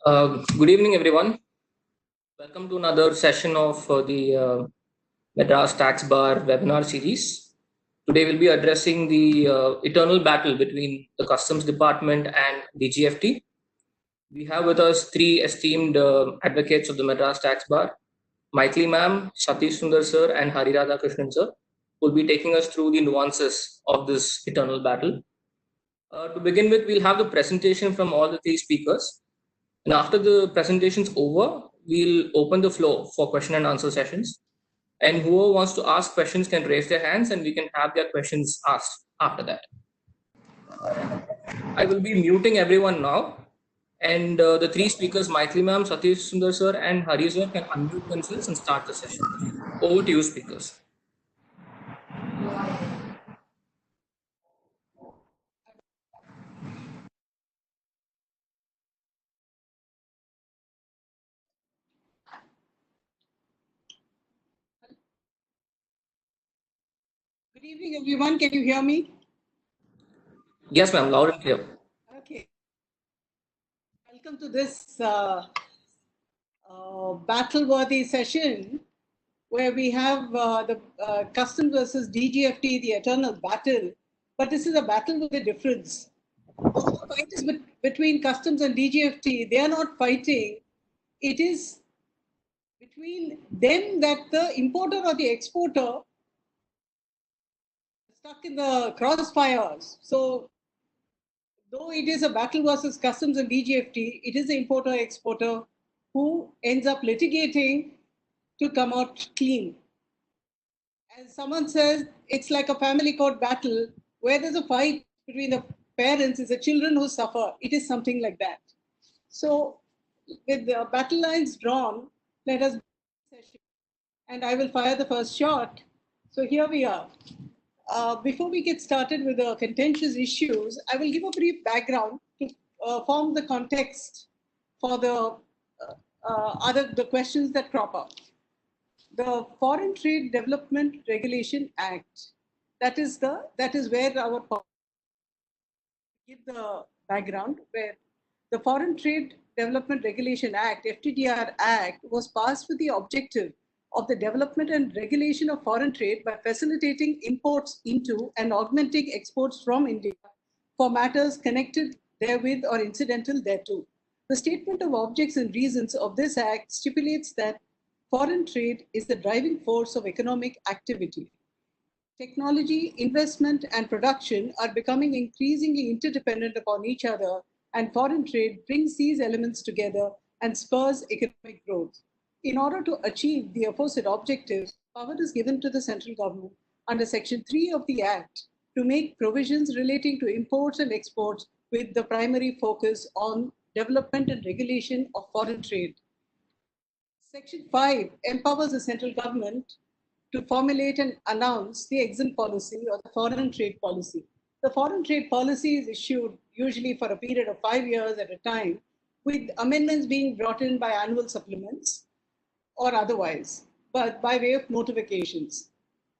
Good evening, everyone. Welcome to another session of the Madras Tax Bar webinar series. Today, we'll be addressing the eternal battle between the Customs Department and DGFT. We have with us three esteemed advocates of the Madras Tax Bar, Maithili ma'am, Satish Sundar sir, and Hari Radha Krishnan sir, who will be taking us through the nuances of this eternal battle. To begin with, we'll have the presentation from all the three speakers. And after the presentation's over, we'll open the floor for question and answer sessions. And whoever wants to ask questions can raise their hands and we can have their questions asked after that. I will be muting everyone now. And the three speakers, Maithili ma'am, Satish Sundar sir, and Hari sir, can unmute themselves and start the session. Over to you, speakers. Good evening, everyone. Can you hear me? Yes, ma'am, loud and clear. Okay. Welcome to this battle-worthy session where we have the Customs versus DGFT, the eternal battle. But this is a battle with a difference. The fight is between Customs and DGFT. They are not fighting. It is between them that the importer or the exporter is stuck in the crossfires. So though it is a battle versus Customs and DGFT, it is the importer-exporter who ends up litigating to come out clean. As someone says, it's like a family court battle where there's a fight between the parents, it's the children who suffer. It is something like that. So with the battle lines drawn, let us session. And I will fire the first shot. So here we are. Before we get started with the contentious issues, I will give a brief background to form the context for the the questions that crop up. The Foreign Trade Development Regulation Act, that is where our give the background, where the Foreign Trade Development Regulation Act, FTDR Act, was passed with the objective of the development and regulation of foreign trade by facilitating imports into and augmenting exports from India for matters connected therewith or incidental thereto. The statement of objects and reasons of this act stipulates that foreign trade is the driving force of economic activity. Technology, investment, and production are becoming increasingly interdependent upon each other, and foreign trade brings these elements together and spurs economic growth. In order to achieve the aforesaid objectives, power is given to the central government under Section 3 of the Act to make provisions relating to imports and exports with the primary focus on development and regulation of foreign trade. Section 5 empowers the central government to formulate and announce the EXIM policy or the foreign trade policy. The foreign trade policy is issued usually for a period of 5 years at a time, with amendments being brought in by annual supplements or otherwise, but by way of notifications.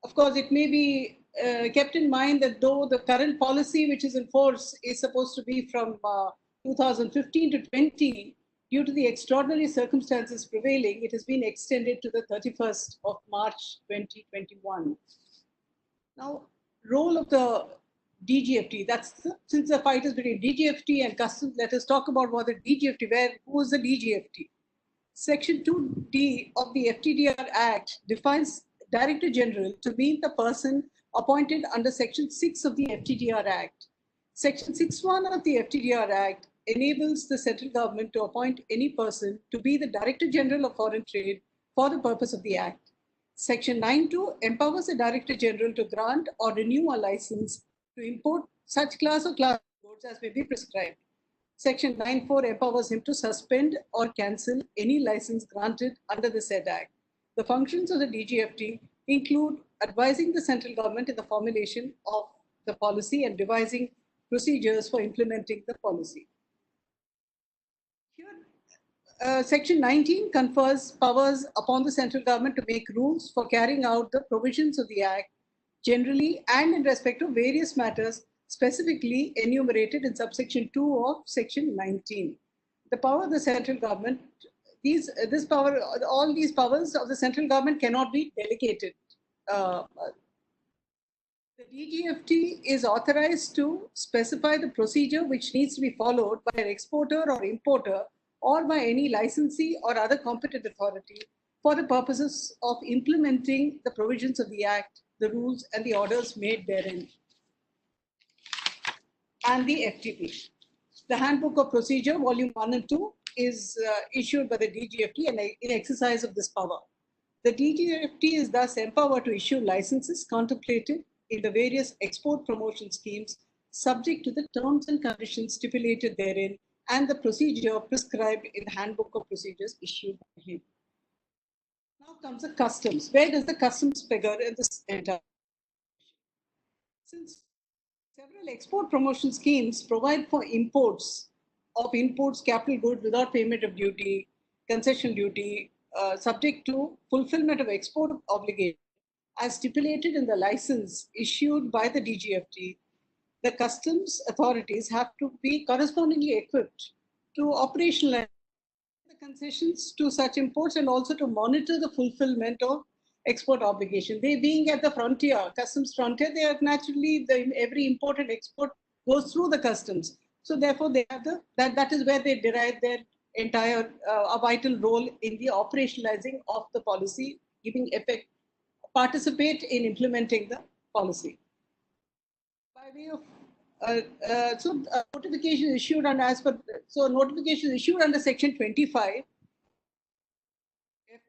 Of course, it may be kept in mind that though the current policy which is in force is supposed to be from 2015 to 20, due to the extraordinary circumstances prevailing, it has been extended to the 31st of March 2021. Now, role of the DGFT, since the fight is between DGFT and Customs, let us talk about what the DGFT, who is the DGFT? Section 2D of the FTDR Act defines Director General to mean the person appointed under Section 6 of the FTDR Act. Section 6.1 of the FTDR Act enables the central government to appoint any person to be the Director General of Foreign Trade for the purpose of the Act. Section 9.2 empowers the Director General to grant or renew a license to import such class or class goods as may be prescribed. Section 9.4 empowers him to suspend or cancel any license granted under the said Act. The functions of the DGFT include advising the central government in the formulation of the policy and devising procedures for implementing the policy. Here, Section 19 confers powers upon the central government to make rules for carrying out the provisions of the Act generally and in respect of various matters specifically enumerated in subsection 2 of section 19. the power of the central government, this power, all these powers of the central government cannot be delegated. The DGFT is authorized to specify the procedure which needs to be followed by an exporter or importer or by any licensee or other competent authority for the purposes of implementing the provisions of the Act, the rules and the orders made therein, and the FTP. The Handbook of Procedure, Volume 1 and 2, is issued by the DGFT and in exercise of this power. The DGFT is thus empowered to issue licenses contemplated in the various export promotion schemes subject to the terms and conditions stipulated therein and the procedure prescribed in the Handbook of Procedures issued by him. Now comes the customs. Where does the customs figure in this entire? Since several export promotion schemes provide for imports capital goods without payment of duty, concession duty, subject to fulfillment of export obligation, as stipulated in the license issued by the DGFT, the customs authorities have to be correspondingly equipped to operationalize the concessions to such imports and also to monitor the fulfillment of export obligation. They being at the frontier, customs frontier, they are naturally, every import and export goes through the customs. So therefore, they have that is where they derive their entire a vital role in the operationalizing of the policy, giving effect, participate in implementing the policy. By way of notification issued under notification issued under Section 25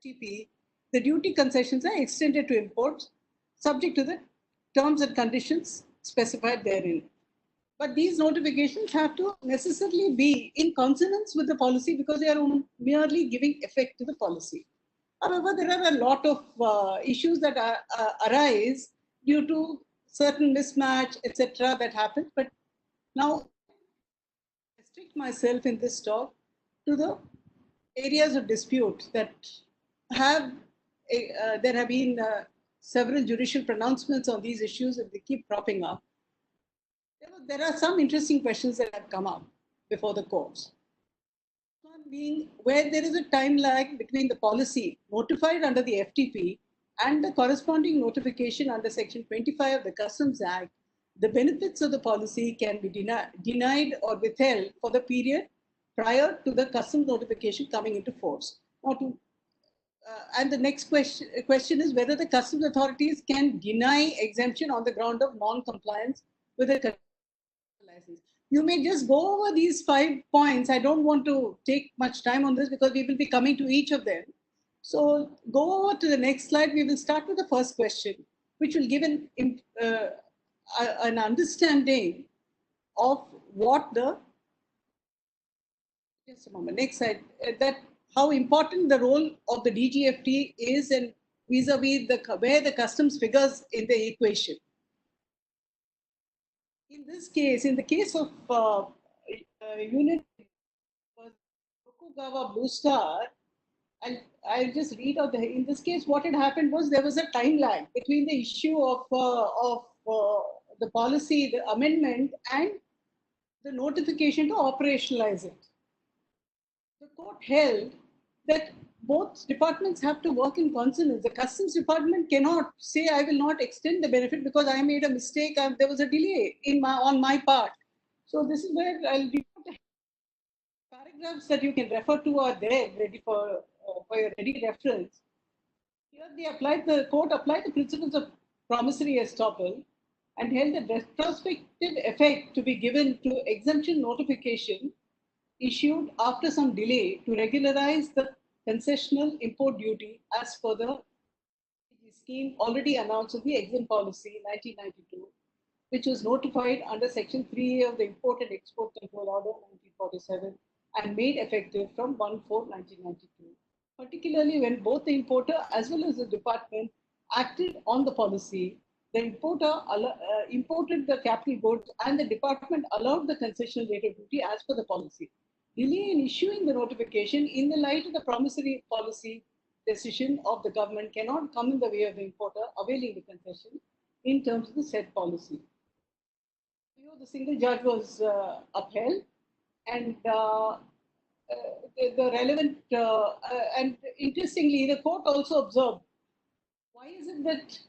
FTP, the duty concessions are extended to imports subject to the terms and conditions specified therein. But these notifications have to necessarily be in consonance with the policy because they are merely giving effect to the policy. However, there are a lot of issues that arise due to certain mismatch, etc., that happens. But now, I restrict myself in this talk to the areas of dispute that have there have been several judicial pronouncements on these issues, and they keep cropping up. There are some interesting questions that have come up before the courts. One being where there is a time lag between the policy notified under the FTP and the corresponding notification under Section 25 of the Customs Act, the benefits of the policy can be denied or withheld for the period prior to the customs notification coming into force. And the next question is whether the customs authorities can deny exemption on the ground of non-compliance with the license. You may just go over these 5 points. I don't want to take much time on this because we will be coming to each of them. So go over to the next slide. We will start with the first question, which will give an understanding of what the, just a moment, next slide, that how important the role of the DGFT is and vis-a-vis where the customs figures in the equation. In this case, in the case of unit Tokugawa Blue Star, I'll just read out in this case, what had happened was there was a time lag between the issue of the policy, the amendment, and the notification to operationalize it. The court held that both departments have to work in consonance. The Customs Department cannot say, I will not extend the benefit because I made a mistake and there was a delay on my part. So this is where I'll be paragraphs that you can refer to are there ready for your ready reference. Here the court applied the principles of promissory estoppel and held a retrospective effect to be given to exemption notification issued after some delay to regularize the concessional import duty as per the scheme already announced in the exempt policy 1992, which was notified under Section 3A of the Import and Export Control Order 1947 and made effective from 1/4/1992, particularly when both the importer as well as the department acted on the policy. The importer imported the capital goods and the department allowed the concession rate of duty as per the policy. Delay in issuing the notification in the light of the promissory policy decision of the government cannot come in the way of the importer availing the concession in terms of the said policy. The single judge was upheld, and the relevant, and interestingly, the court also observed, why is it that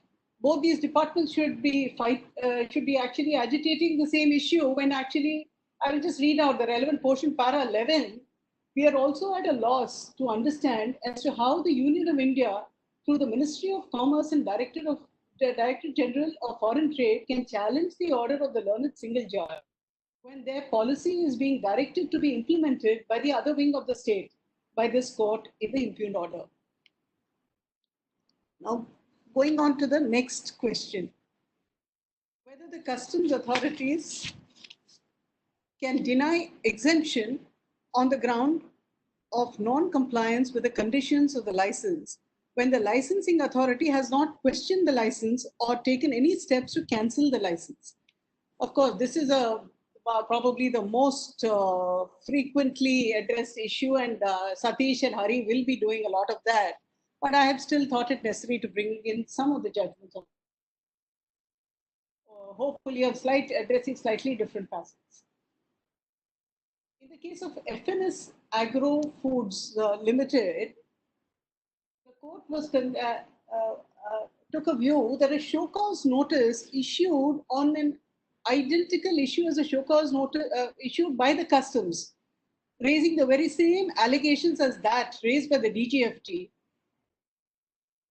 both these departments should be actually agitating the same issue when actually, I will just read out the relevant portion, para 11. We are also at a loss to understand as to how the Union of India, through the Ministry of Commerce and the Director General of Foreign Trade, can challenge the order of the learned single judge when their policy is being directed to be implemented by the other wing of the state, by this court in the impugned order. Now, going on to the next question, whether the customs authorities can deny exemption on the ground of non-compliance with the conditions of the license when the licensing authority has not questioned the license or taken any steps to cancel the license. Of course, this is probably the most frequently addressed issue, and Satish and Hari will be doing a lot of that. But I have still thought it necessary to bring in some of the judgments of hopefully addressing slightly different facets. In the case of FNS Agro Foods Limited, the court took a view that a show cause notice issued on an identical issue as a show cause notice issued by the customs, raising the very same allegations as that raised by the DGFT,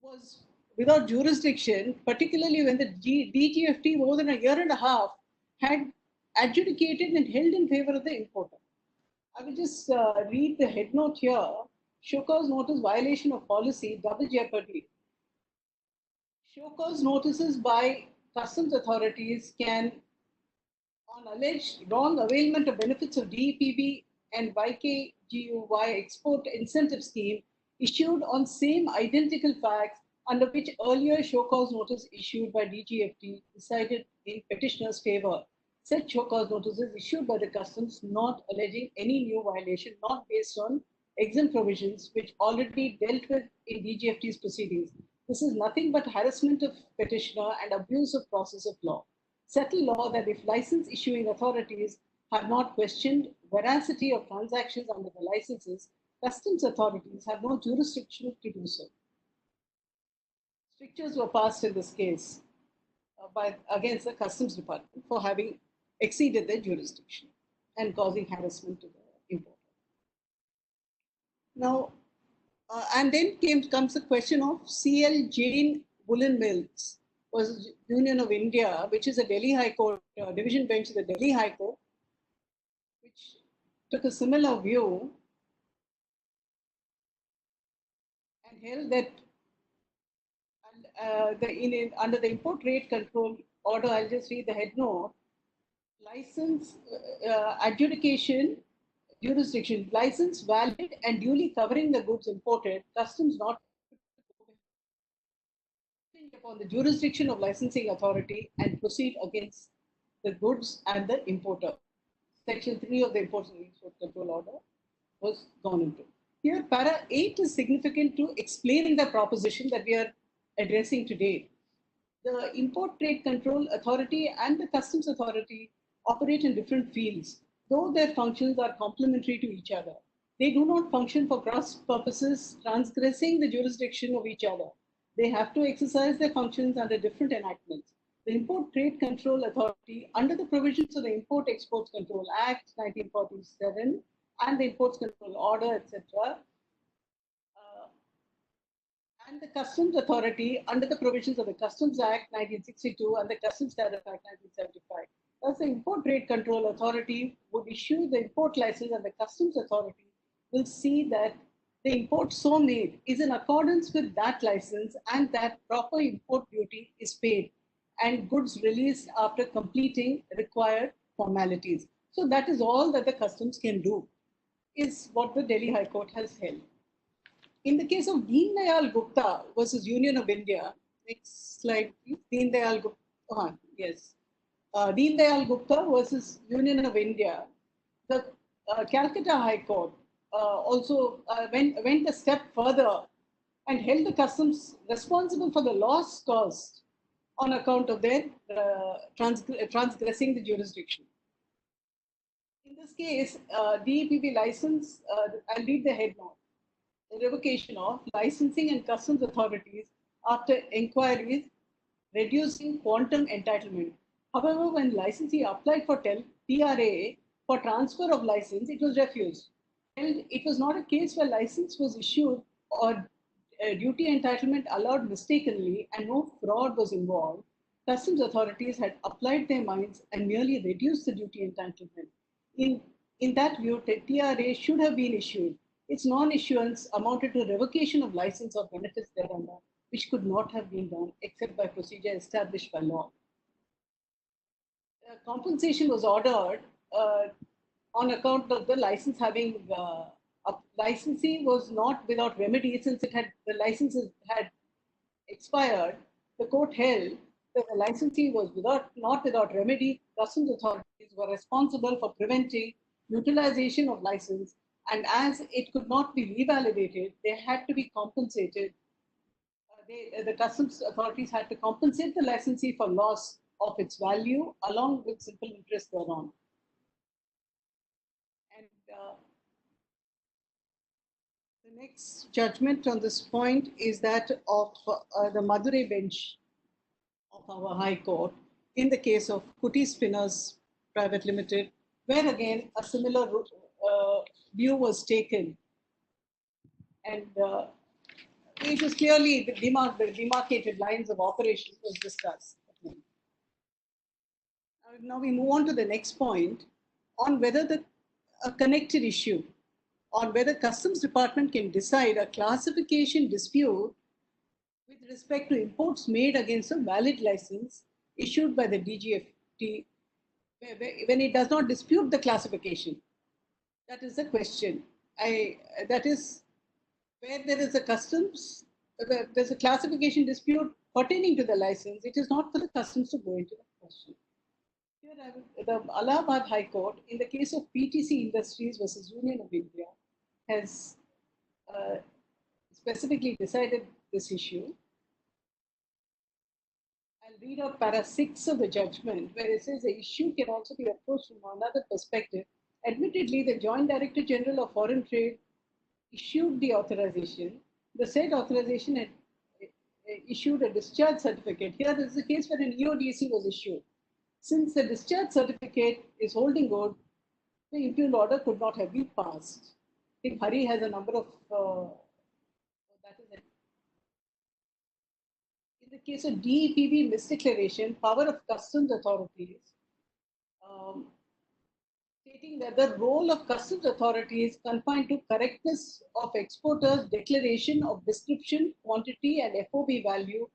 was without jurisdiction, particularly when the DGFT more than a year and a half had adjudicated and held in favor of the importer. I will just read the head note here. Show cause notice violation of policy, double jeopardy. Show cause notices by customs authorities can, on alleged wrong availment of benefits of DEPB and YKGUY export incentive scheme issued on same identical facts under which earlier show cause notice issued by DGFT decided in petitioner's favor. Such show cause notices issued by the customs not alleging any new violation, not based on exempt provisions which already dealt with in DGFT's proceedings. This is nothing but harassment of petitioner and abuse of process of law. Settle law that if license issuing authorities have not questioned veracity of transactions under the licenses, customs authorities have no jurisdiction to do so. Strictures were passed in this case against the customs department for having exceeded their jurisdiction and causing harassment to the importer. Now, and then comes the question of CL Jain Woolen Mills versus Union of India, which is a Delhi High Court, division bench of the Delhi High Court, which took a similar view and held that under the import rate control order, I'll just read the head note, license adjudication jurisdiction, license valid and duly covering the goods imported, customs not upon the jurisdiction of licensing authority and proceed against the goods and the importer. Section 3 of the Import Control Order was gone into. Here, para 8 is significant to explain the proposition that we are addressing today. The Import Trade Control Authority and the Customs Authority operate in different fields, though their functions are complementary to each other. They do not function for cross purposes, transgressing the jurisdiction of each other. They have to exercise their functions under different enactments. The Import Trade Control Authority, under the provisions of the Import Exports Control Act 1947 and the Imports Control Order, etc., and the Customs Authority under the provisions of the Customs Act 1962 and the Customs Tariff Act 1975. Thus, the Import Trade Control Authority would issue the import license, and the Customs Authority will see that the import so made is in accordance with that license and that proper import duty is paid and goods released after completing required formalities. So that is all that the customs can do, is what the Delhi High Court has held. In the case of Deen Dayal Gupta versus Union of India, next slide, please. Deen Dayal Gupta, yes. Deen Dayal Gupta versus Union of India, the Calcutta High Court also went a step further and held the customs responsible for the loss caused on account of their transgressing the jurisdiction. In this case, DEPP license, I'll read the head now. The revocation of licensing and customs authorities after inquiries reducing quantum entitlement. However, when licensee applied for TRA for transfer of license, it was refused. And it was not a case where license was issued or duty entitlement allowed mistakenly and no fraud was involved. Customs authorities had applied their minds and merely reduced the duty entitlement. In, in that view, TRA should have been issued. Its non-issuance amounted to revocation of license or benefits thereunder, which could not have been done except by procedure established by law. Compensation was ordered on account of the license having a licensee was not without remedy since the licenses had expired. The court held that the licensee was not without remedy. Customs authorities were responsible for preventing utilization of license, and as it could not be revalidated, they had to be compensated. The customs authorities had to compensate the licensee for loss of its value along with simple interest thereon. And the next judgment on this point is that of the Madurai bench of our High Court in the case of Kuti Spinners Private Limited, where again a similar view was taken. And it was clearly the demarcated lines of operation was discussed. Now we move on to the next point on whether a connected issue on whether Customs Department can decide a classification dispute with respect to imports made against a valid license issued by the DGFT when it does not dispute the classification. That is the question. That is where there is a customs, there's a classification dispute pertaining to the license. It is not for the customs to go into the question. Here, the Allahabad High Court, in the case of PTC Industries versus Union of India, has specifically decided this issue. I'll read out para 6 of the judgment, where it says the issue can also be approached from another perspective. Admittedly, the Joint Director General of Foreign Trade issued the authorization. The said authorization had issued a discharge certificate. Here, this is a case where an EODC was issued. Since the discharge certificate is holding good, the impugned order could not have been passed. I think Hari has a number of that is it. In the case of DEPB misdeclaration, power of customs authorities, stating that the role of customs authorities confined to correctness of exporter's declaration of description, quantity, and FOB value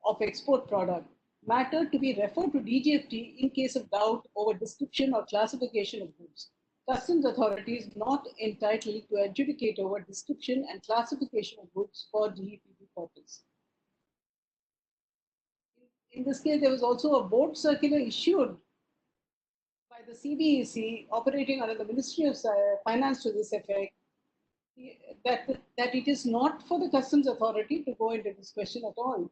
of export product. Matter to be referred to DGFT in case of doubt over description or classification of goods. Customs authorities not entitled to adjudicate over description and classification of goods for DEPP purpose. In this case, there was also a board circular issued by the CBEC operating under the Ministry of Finance to this effect, that it is not for the customs authority to go into this question at all.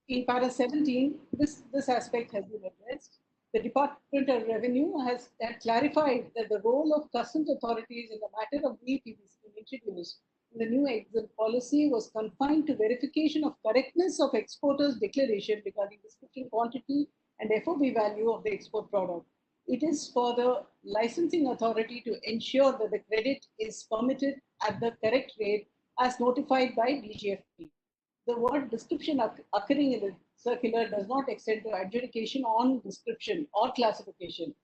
In para 17, this aspect has been addressed. The Department of Revenue has clarified that the role of customs authorities in the matter of DEPP introduced in the new exit policy was confined to verification of correctness of exporter's declaration regarding description, quantity, and FOB value of the export product. It is for the licensing authority to ensure that the credit is permitted at the correct rate as notified by DGFT. The word description occurring in the circular does not extend to adjudication on description or classification.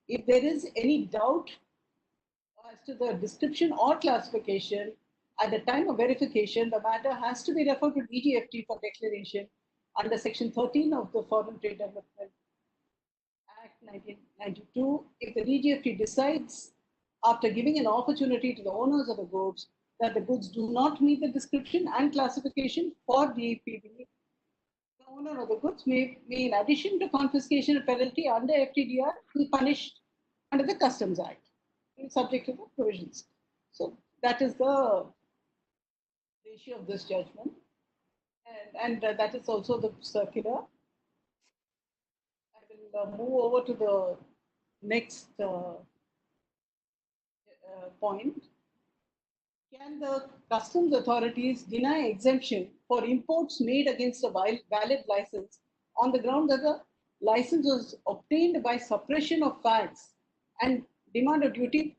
If there is any doubt as to the description or classification, at the time of verification, the matter has to be referred to DGFT for declaration under Section 13 of the Foreign Trade Development Act 1992. If the DGFT decides, after giving an opportunity to the owners of the goods, that the goods do not meet the description and classification for DEPP, the owner of the goods may, in addition to confiscation and penalty under FTDR, be punished under the Customs Act, subject to the provisions. So that is the issue of this judgment. And that is also the circular. I will move over to the next point. Can the customs authorities deny exemption for imports made against a valid license on the ground that the license was obtained by suppression of facts, and demand a duty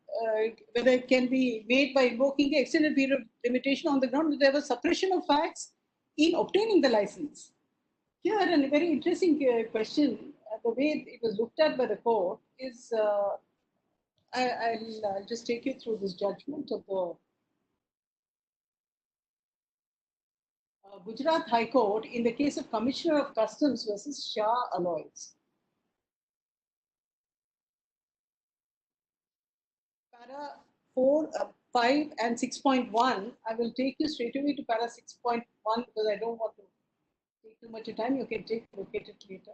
whether it can be made by invoking the extended period of limitation on the ground that there was suppression of facts in obtaining the license? Here, a very interesting question, the way it was looked at by the court is, I'll just take you through this judgment of the Gujarat High Court in the case of Commissioner of Customs versus Shah Alloys. Para 4, 5 and 6.1, I will take you straight away to para 6.1 because I don't want to take too much time. You can look at it later.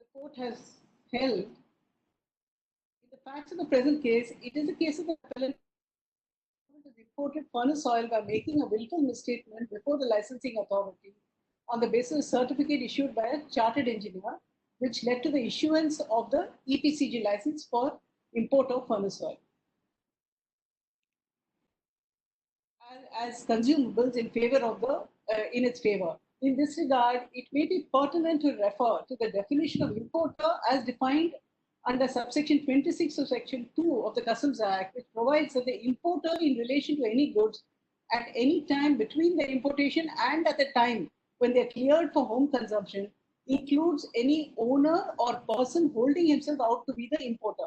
The court has held, in the facts of the present case, it is a case of the appellant has imported furnace oil by making a willful misstatement before the licensing authority on the basis of certificate issued by a chartered engineer, which led to the issuance of the EPCG license for import of furnace oil as consumables in favor of the in its favor. In this regard, it may be pertinent to refer to the definition of importer as defined under subsection 26 of section 2 of the Customs Act, which provides that the importer in relation to any goods at any time between the importation and at the time when they are cleared for home consumption includes any owner or person holding himself out to be the importer.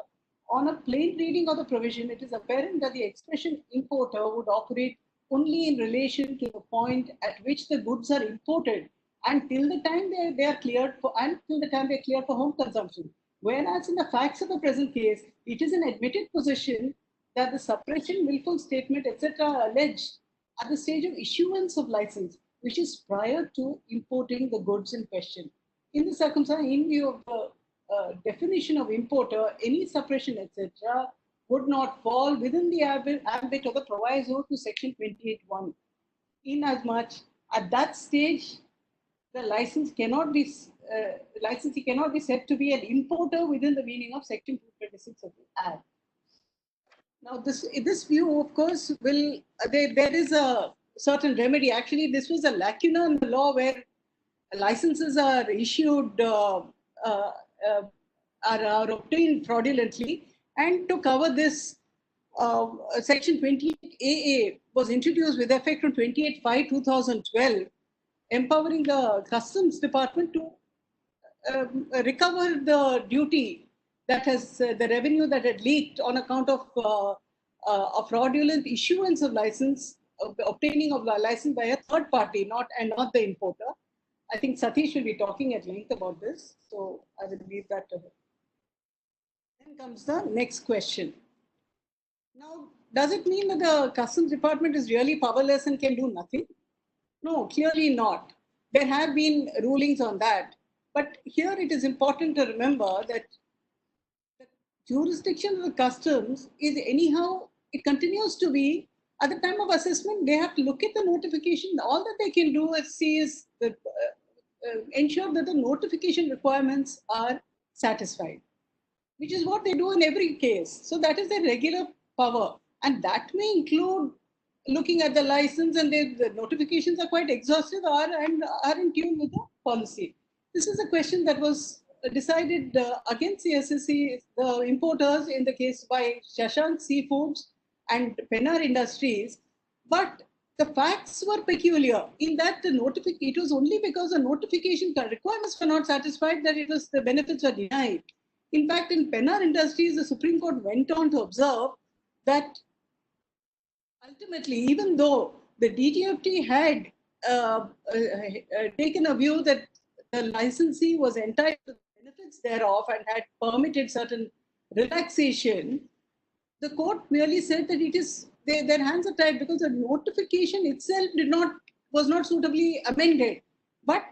On a plain reading of the provision, it is apparent that the expression importer would operate only in relation to the point at which the goods are imported until the time they are cleared for home consumption. Whereas in the facts of the present case, it is an admitted position that the suppression, willful statement, etc. are alleged at the stage of issuance of license, which is prior to importing the goods in question. In the circumstance, in view of the definition of importer, any suppression, etc., would not fall within the ambit of the proviso to section 28(1), inasmuch at that stage the licensee cannot be said to be an importer within the meaning of section 226 of the Act. Now, this view, of course, will there is a certain remedy. Actually, this was a lacuna in the law where licenses are issued are obtained fraudulently, and to cover this, section 28AA was introduced with effect from 28/5/2012, empowering the Customs Department to recover the duty that has the revenue that had leaked on account of a fraudulent issuance of license, obtaining of the license by a third party, not the importer. I think Satish will be talking at length about this, so I will leave that to him. Then comes the next question. Now, does it mean that the Customs Department is really powerless and can do nothing? No, clearly not. There have been rulings on that. But here it is important to remember that the jurisdiction of the customs is anyhow, it continues to be at the time of assessment, they have to look at the notification. All that they can do is ensure that the notification requirements are satisfied, which is what they do in every case. So that is their regular power. And that may include looking at the license, and the notifications are quite exhaustive and are in tune with the policy. This is a question that was decided against the SSC, the importers, in the case by Shashank Seafoods and Pennar Industries. But the facts were peculiar in that it was only because the notification requirements were not satisfied that the benefits were denied. In fact, in Pennar Industries, the Supreme Court went on to observe that ultimately, even though the DGFT had taken a view that the licensee was entitled to the benefits thereof and had permitted certain relaxation, the court merely said that their hands are tied because the notification itself was not suitably amended. But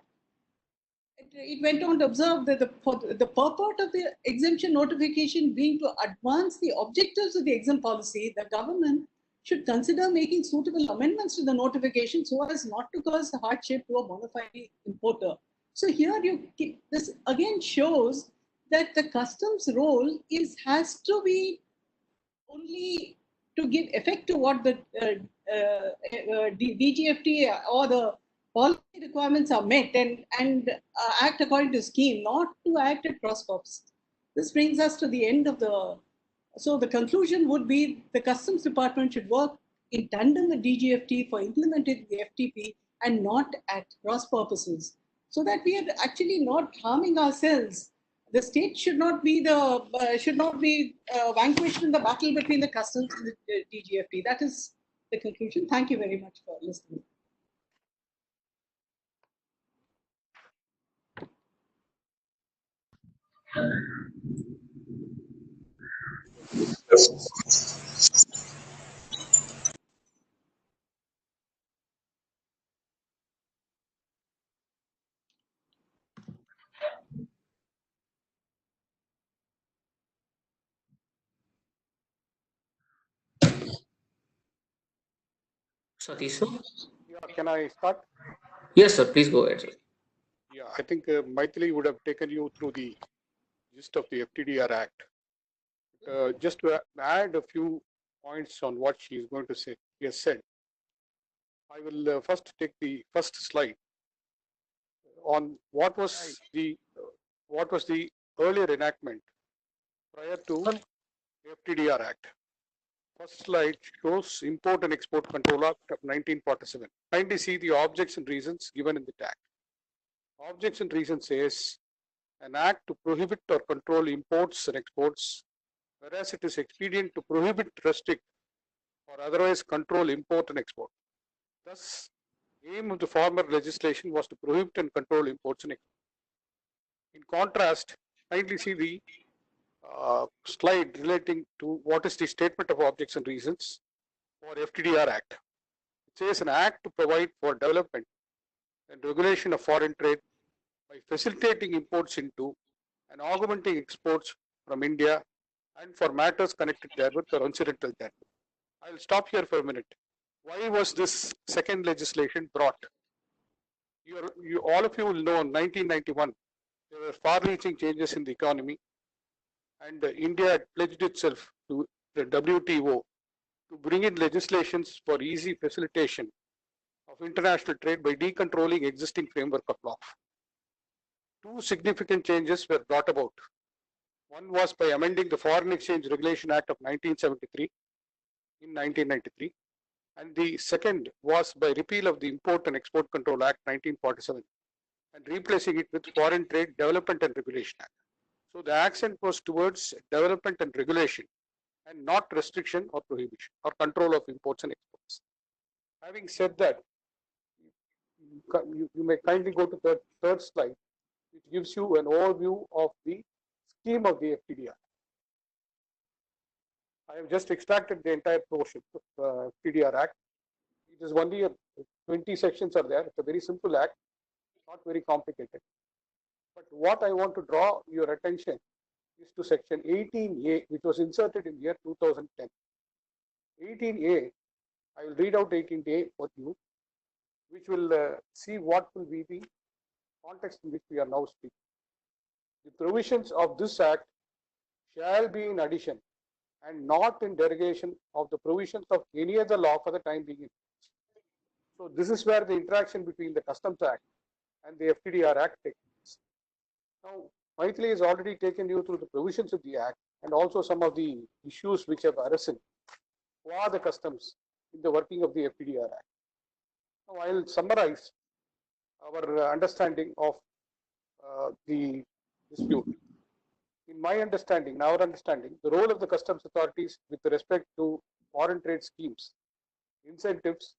it went on to observe that the purport of the exemption notification being to advance the objectives of the exempt policy, the government should consider making suitable amendments to the notification so as not to cause hardship to a bona fide importer. So here this again shows that the customs role has to be only to give effect to what the DGFT or the policy requirements are met and act according to scheme, not to act at cross purpose. This brings us to the end of the. So the conclusion would be the Customs Department should work in tandem with DGFT for implementing the FTP and not at cross purposes, so that we are actually not harming ourselves. The state should not be vanquished in the battle between the customs and the DGFT. That is the conclusion. Thank you very much for listening. Satish, sir? Yeah, can I start? Yes, sir. Please go ahead, sir. Yeah, I think Maithili would have taken you through the gist of the FTDR Act. Just to add a few points on what she is going to say, he has said. I will first take the first slide on what was the earlier enactment prior to FTDR Act. First slide shows Import and Export Control Act of 1947. Kindly see the objects and reasons given in the act. Objects and reasons says an act to prohibit or control imports and exports, whereas it is expedient to prohibit, restrict, or otherwise control import and export. Thus, aim of the former legislation was to prohibit and control imports and exports. In contrast, kindly see the slide relating to what is the statement of objects and reasons for FTDR Act. It says an act to provide for development and regulation of foreign trade by facilitating imports into and augmenting exports from India and for matters connected therewith or incidental therewith. I'll stop here for a minute. Why was this second legislation brought? All of you will know in 1991, there were far-reaching changes in the economy, and India had pledged itself to the WTO to bring in legislations for easy facilitation of international trade by decontrolling existing framework of law. Two significant changes were brought about. One was by amending the Foreign Exchange Regulation Act of 1973 in 1993, and the second was by repeal of the Import and Export Control Act 1947 and replacing it with Foreign Trade Development and Regulation Act. So the accent was towards development and regulation and not restriction or prohibition or control of imports and exports. Having said that, you may kindly go to the third slide, which gives you an overview of the scheme of the FTDR. I have just extracted the entire portion of FTDR Act. It is only 20 sections are there. It's a very simple act, not very complicated. But what I want to draw your attention is to section 18A, which was inserted in the year 2010. 18A, I will read out 18A for you, which will see what will be the context in which we are now speaking. The provisions of this act shall be in addition and not in derogation of the provisions of any other law for the time being. So this is where the interaction between the Customs Act and the FTDR Act takes place. Now, Maithili has already taken you through the provisions of the Act and also some of the issues which have arisen for the customs in the working of the FTDR Act. Now, I will summarize our understanding of the dispute. In my understanding, in our understanding, the role of the customs authorities with respect to foreign trade schemes, incentives,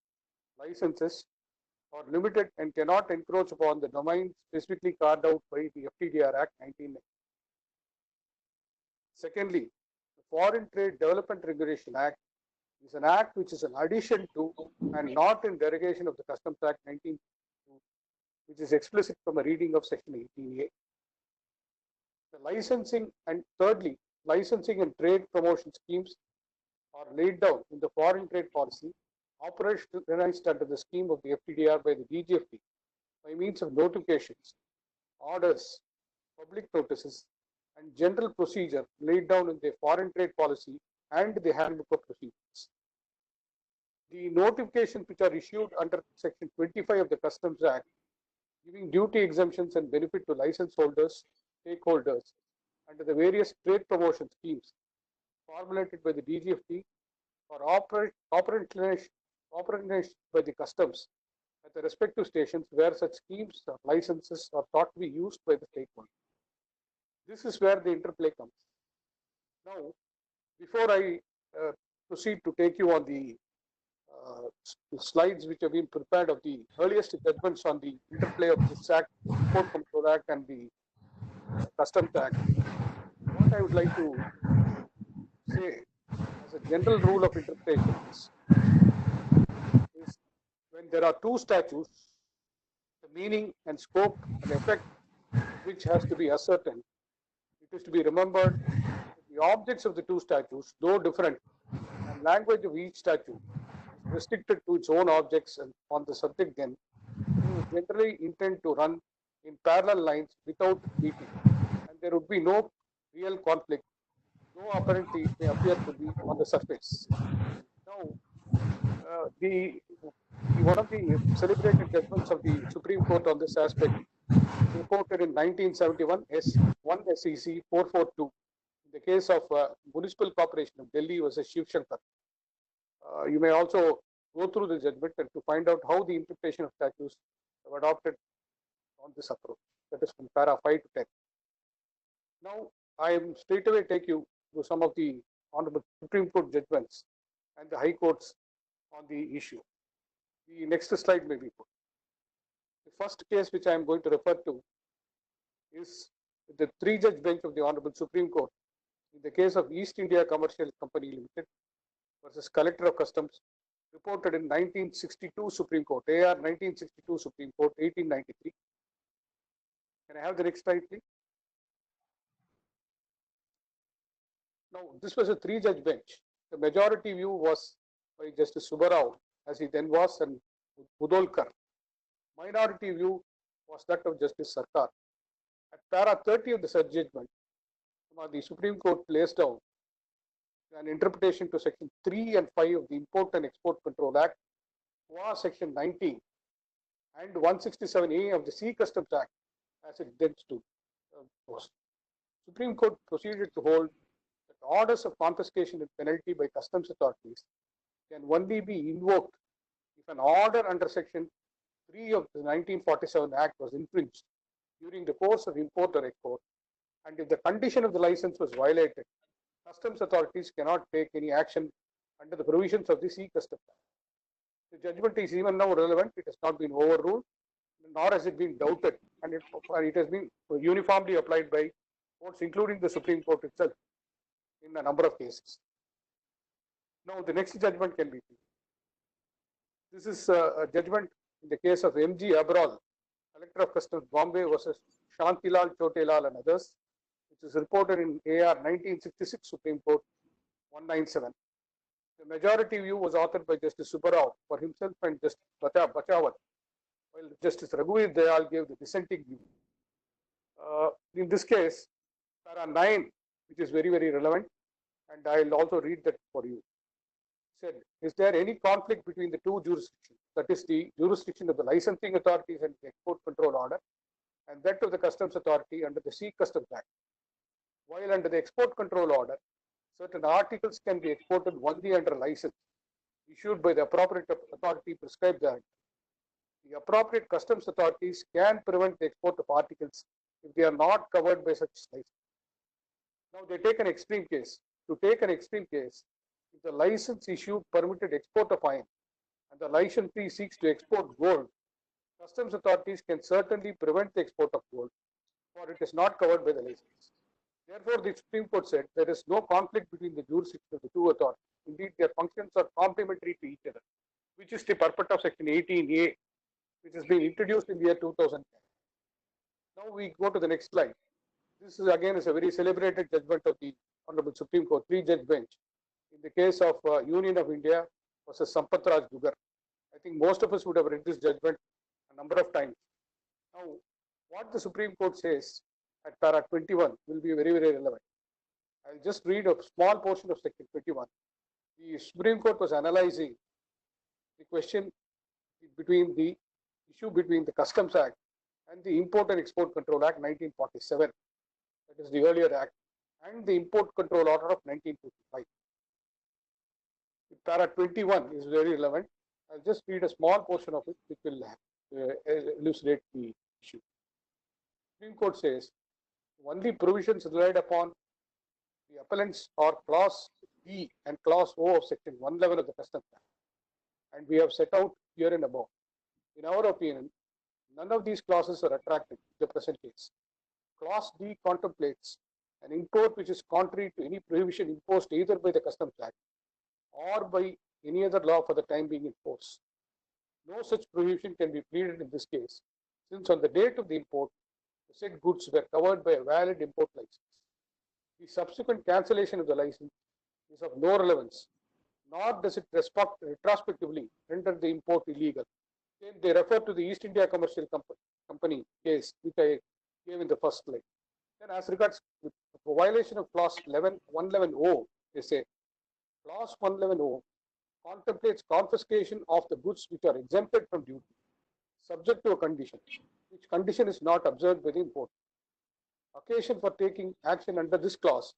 licenses are limited and cannot encroach upon the domain specifically carved out by the FTDR Act 1990. Secondly, the Foreign Trade Development Regulation Act is an act which is an addition to and not in derogation of the Customs Act 1992, which is explicit from a reading of section 18A. The licensing and thirdly, licensing and trade promotion schemes are laid down in the foreign trade policy operationalized under the scheme of the FTDR by the DGFT by means of notifications orders, public notices, and general procedure laid down in the foreign trade policy and the handbook of procedures. The notifications which are issued under Section 25 of the Customs Act, giving duty exemptions and benefit to license holders, stakeholders, under the various trade promotion schemes formulated by the DGFT or operationalized by the customs at the respective stations where such schemes or licenses are thought to be used by the stakeholder. This is where the interplay comes. Now, before I proceed to take you on the slides which have been prepared of the earliest judgments on the interplay of this Act, Import Control Act and the Customs Act, what I would like to say as a general rule of interpretation is when there are two statutes, the meaning and scope and effect which has to be ascertained, it is to be remembered that the objects of the two statutes, though different, and language of each statute is restricted to its own objects and on the subject, then they generally intend to run in parallel lines without meeting, and there would be no real conflict, though apparently it may appear to be on the surface. Now, one of the celebrated judgments of the Supreme Court on this aspect reported in 1971 S1 SEC 442 in the case of Municipal Corporation of Delhi versus Shiv Shankar. You may also go through the judgment and to find out how the interpretation of statutes have adopted on this approach. That is from para 5 to 10. Now, I am straight away take you to some of the Honorable Supreme Court judgments and the High Courts on the issue. The next slide may be put. The first case which I am going to refer to is the three-judge bench of the Honorable Supreme Court in the case of East India Commercial Company Limited versus Collector of Customs, reported in 1962 Supreme Court, AR 1962 Supreme Court, 1893. Can I have the next slide, please? Now, this was a three-judge bench. The majority view was by Justice Subbarao, as he then was, and Budolkar. Minority view was that of Justice Sarkar. At para 30 of the such judgment, the Supreme Court placed down an interpretation to Section 3 and 5 of the Import and Export Control Act, was Section 19 and 167A of the Sea Customs Act as it then stood. Supreme Court proceeded to hold that orders of confiscation and penalty by customs authorities can only be invoked if an order under Section 3 of the 1947 Act was infringed during the course of import or export, and if the condition of the license was violated, customs authorities cannot take any action under the provisions of the Sea Customs Act. The judgment is even now relevant. It has not been overruled, nor has it been doubted, and it has been uniformly applied by courts, including the Supreme Court itself, in a number of cases. Now, the next judgment can be. This is a judgment in the case of M.G. Abral, Collector of Customs, Bombay versus Shantilal Chotelal and others, which is reported in AR 1966 Supreme Court 197. The majority view was authored by Justice Subbarao for himself and Justice Bachawat, while Justice Raghuveer Dayal gave the dissenting view. In this case, para 9, which is very, very relevant, and I will also read that for you. Said, is there any conflict between the two jurisdictions? That is the jurisdiction of the licensing authorities and the export control order, and that of the customs authority under the Sea Customs Act. While under the export control order, certain articles can be exported only under a license issued by the appropriate authority prescribed therein. The appropriate customs authorities can prevent the export of articles if they are not covered by such license. Now they take an extreme case. To take an extreme case, if the license issue permitted export of iron and the licensee seeks to export gold, customs authorities can certainly prevent the export of gold, for it is not covered by the license. Therefore, the Supreme Court said there is no conflict between the jurisdictions of the two authorities. Indeed, their functions are complementary to each other, which is the purport of Section 18A, which has been introduced in the year 2010. Now we go to the next slide. This is again a very celebrated judgment of the Honorable Supreme Court, three-judge bench, in the case of Union of India versus Sampath Raj Dugar. I think most of us would have read this judgment a number of times. Now, what the Supreme Court says at para 21 will be very, very relevant. I'll just read a small portion of section 21. The Supreme Court was analyzing the question between the issue between the Customs Act and the Import and Export Control Act 1947, that is the earlier act, and the Import Control Order of 1955. The para 21 is very relevant. I'll just read a small portion of it, which will elucidate the issue. Supreme Court says, only provisions relied upon the appellants are clause B and clause O of section 111 of the Customs Act, and we have set out here and above. In our opinion, none of these clauses are attractive in the present case. Clause D contemplates an import which is contrary to any prohibition imposed either by the Customs Act or by any other law for the time being in force. No such prohibition can be pleaded in this case, since on the date of the import, the said goods were covered by a valid import license. The subsequent cancellation of the license is of no relevance, nor does it retrospectively render the import illegal. Then they refer to the East India Commercial Company case, which I gave in the first slide. Then as regards the violation of clause 111O, they say, clause 111O contemplates confiscation of the goods which are exempted from duty, subject to a condition, which condition is not observed by the importer. Occasion for taking action under this clause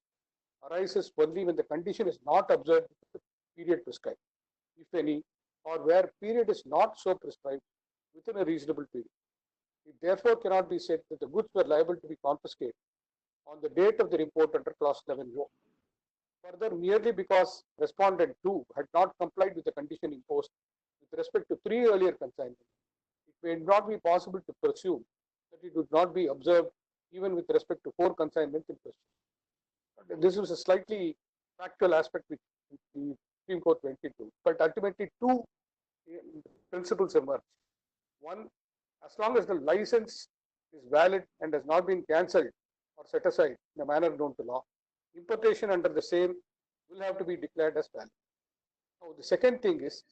arises only when the condition is not observed in the period prescribed, if any, or where period is not so prescribed within a reasonable period. It therefore cannot be said that the goods were liable to be confiscated on the date of the report under clause 11O. Further, merely because respondent 2 had not complied with the condition imposed with respect to 3 earlier consignments, it may not be possible to presume that it would not be observed even with respect to 4 consignments in question. This is a slightly factual aspect which the Supreme Court went into, but ultimately 2 principles emerge. One, as long as the license is valid and has not been cancelled or set aside in a manner known to law, importation under the same will have to be declared as valid. Now, the second thing is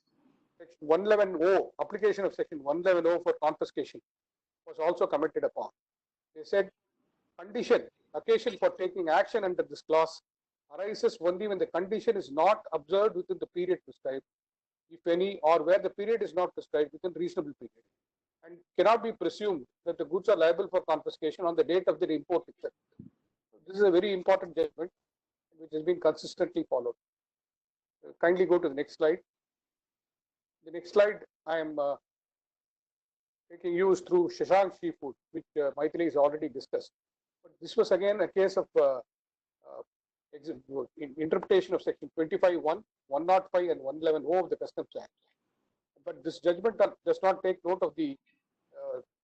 section 111O, application of section 111O for confiscation was also commented upon. They said, condition, occasion for taking action under this clause arises only when the condition is not observed within the period prescribed, if any, or where the period is not prescribed within reasonable period, and cannot be presumed that the goods are liable for confiscation on the date of their import itself. This is a very important judgment which has been consistently followed. Kindly go to the next slide. The next slide I am taking you is through Shashank Seafood, which Maithili has already discussed. But this was again a case of interpretation of section 25(1), 105 and 111O of the Customs Act. But this judgment does not take note of the